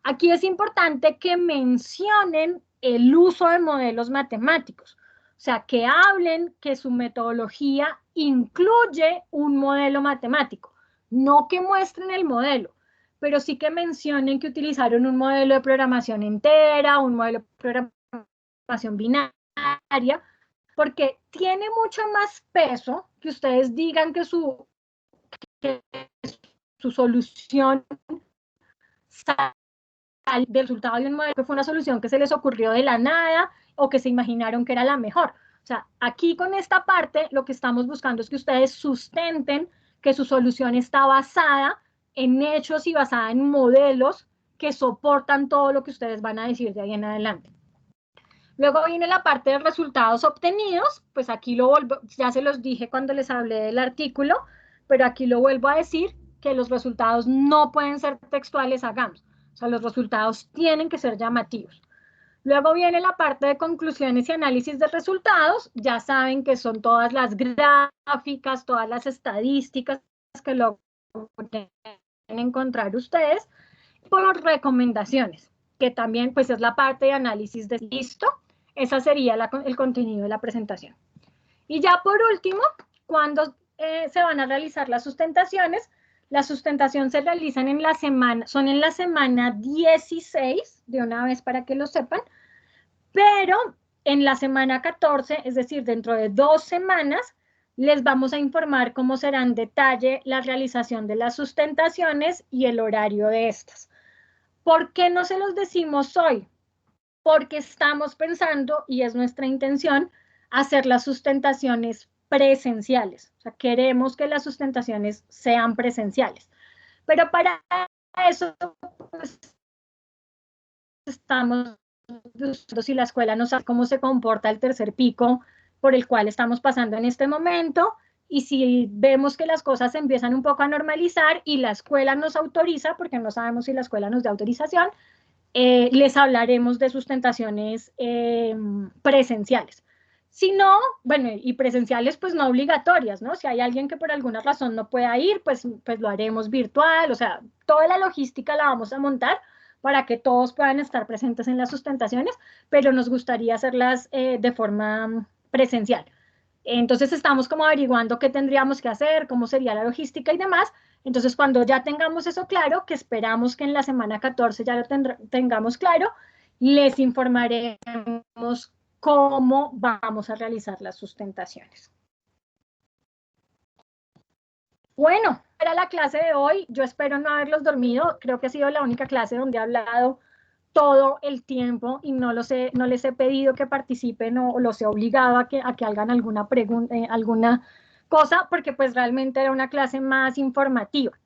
Aquí es importante que mencionen el uso de modelos matemáticos, o sea, que hablen que su metodología incluye un modelo matemático. No que muestren el modelo, pero sí que mencionen que utilizaron un modelo de programación entera, un modelo de programación binaria, porque tiene mucho más peso que ustedes digan que su solución sale del resultado de un modelo que fue una solución que se les ocurrió de la nada o que se imaginaron que era la mejor. O sea, aquí con esta parte lo que estamos buscando es que ustedes sustenten que su solución está basada en hechos y basada en modelos que soportan todo lo que ustedes van a decir de ahí en adelante. Luego viene la parte de resultados obtenidos, pues aquí ya se los dije cuando les hablé del artículo, pero aquí lo vuelvo a decir, que los resultados no pueden ser textuales a GAMS, o sea, los resultados tienen que ser llamativos. Luego viene la parte de conclusiones y análisis de resultados. Ya saben que son todas las gráficas, todas las estadísticas que lo pueden encontrar ustedes. Por recomendaciones, que también pues es la parte de análisis de listo. Esa sería el contenido de la presentación. Y ya por último, cuando se van a realizar las sustentaciones se realizan en la semana, son en la semana 16, de una vez para que lo sepan, pero en la semana 14, es decir, dentro de 2 semanas, les vamos a informar cómo será en detalle la realización de las sustentaciones y el horario de estas. ¿Por qué no se los decimos hoy? Porque estamos pensando, y es nuestra intención, hacer las sustentaciones presenciales. O sea, queremos que las sustentaciones sean presenciales. Pero para eso pues, estamos viendo si la escuela no sabe cómo se comporta el tercer pico por el cual estamos pasando en este momento, y si vemos que las cosas se empiezan un poco a normalizar y la escuela nos autoriza, porque no sabemos si la escuela nos da autorización, les hablaremos de sustentaciones presenciales. Si no, bueno, y presenciales pues no obligatorias, ¿no? Si hay alguien que por alguna razón no pueda ir, pues lo haremos virtual, o sea, toda la logística la vamos a montar para que todos puedan estar presentes en las sustentaciones, pero nos gustaría hacerlas de forma presencial. Entonces estamos como averiguando qué tendríamos que hacer, cómo sería la logística y demás. Entonces cuando ya tengamos eso claro, que esperamos que en la semana 14 ya lo tengamos claro, les informaremos cómo vamos a realizar las sustentaciones. Bueno, era la clase de hoy. Yo espero no haberlos dormido. Creo que ha sido la única clase donde he hablado todo el tiempo y no les he pedido que participen o los he obligado a que hagan alguna pregunta, alguna cosa, porque pues realmente era una clase más informativa.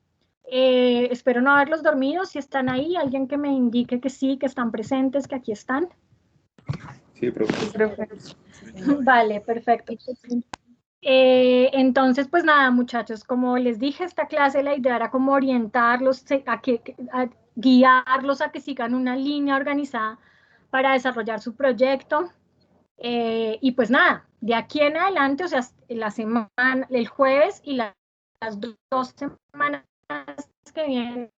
Espero no haberlos dormido. Si están ahí, alguien que me indique que sí, que están presentes, que aquí están. Sí, profe. Vale, perfecto. Entonces, pues nada, muchachos, como les dije, esta clase la idea era como orientarlos, a guiarlos a que sigan una línea organizada para desarrollar su proyecto. Y pues nada, de aquí en adelante, o sea, la semana, el jueves y las 2 semanas que vienen,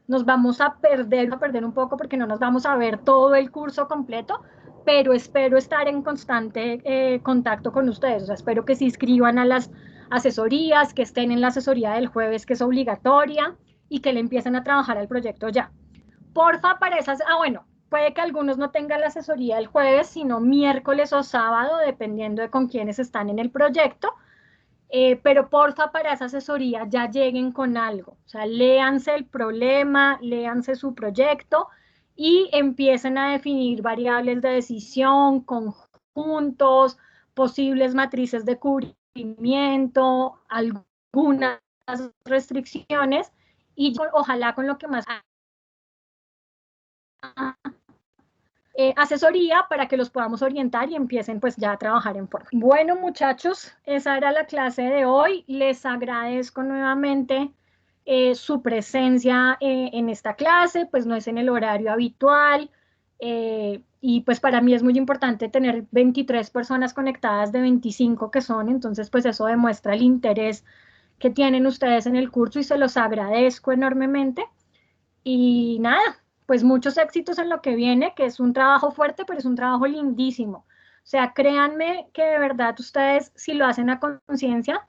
nos vamos a perder un poco porque no nos vamos a ver todo el curso completo, pero espero estar en constante contacto con ustedes. O sea, espero que se inscriban a las asesorías, que estén en la asesoría del jueves, que es obligatoria, y que le empiecen a trabajar al proyecto ya. Porfa, para esas, bueno, puede que algunos no tengan la asesoría el jueves, sino miércoles o sábado, dependiendo de con quiénes están en el proyecto. Pero porfa, para esa asesoría ya lleguen con algo. O sea, léanse el problema, léanse su proyecto y empiecen a definir variables de decisión, conjuntos, posibles matrices de cubrimiento, algunas restricciones y ojalá con lo que más asesoría para que los podamos orientar y empiecen pues ya a trabajar en forma. Bueno, muchachos, esa era la clase de hoy. Les agradezco nuevamente su presencia en esta clase, pues no es en el horario habitual y pues para mí es muy importante tener 23 personas conectadas de 25 que son, entonces pues eso demuestra el interés que tienen ustedes en el curso y se los agradezco enormemente. Y nada, pues muchos éxitos en lo que viene, que es un trabajo fuerte, pero es un trabajo lindísimo. O sea, créanme que de verdad ustedes, si lo hacen a conciencia,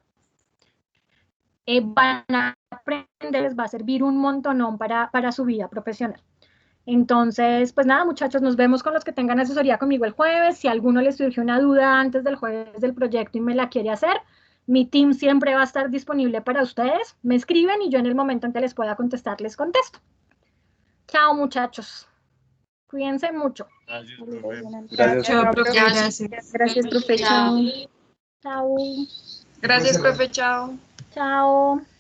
van a aprender, les va a servir un montonón para su vida profesional. Entonces, pues nada, muchachos, nos vemos con los que tengan asesoría conmigo el jueves. Si a alguno les surge una duda antes del jueves del proyecto y me la quiere hacer, mi team siempre va a estar disponible para ustedes. Me escriben y yo en el momento en que les pueda contestar, les contesto. Chao, muchachos. Cuídense mucho. Gracias, Chao, profe. Gracias, profe. Chao. Chao. Gracias, profe. Chao. Chao.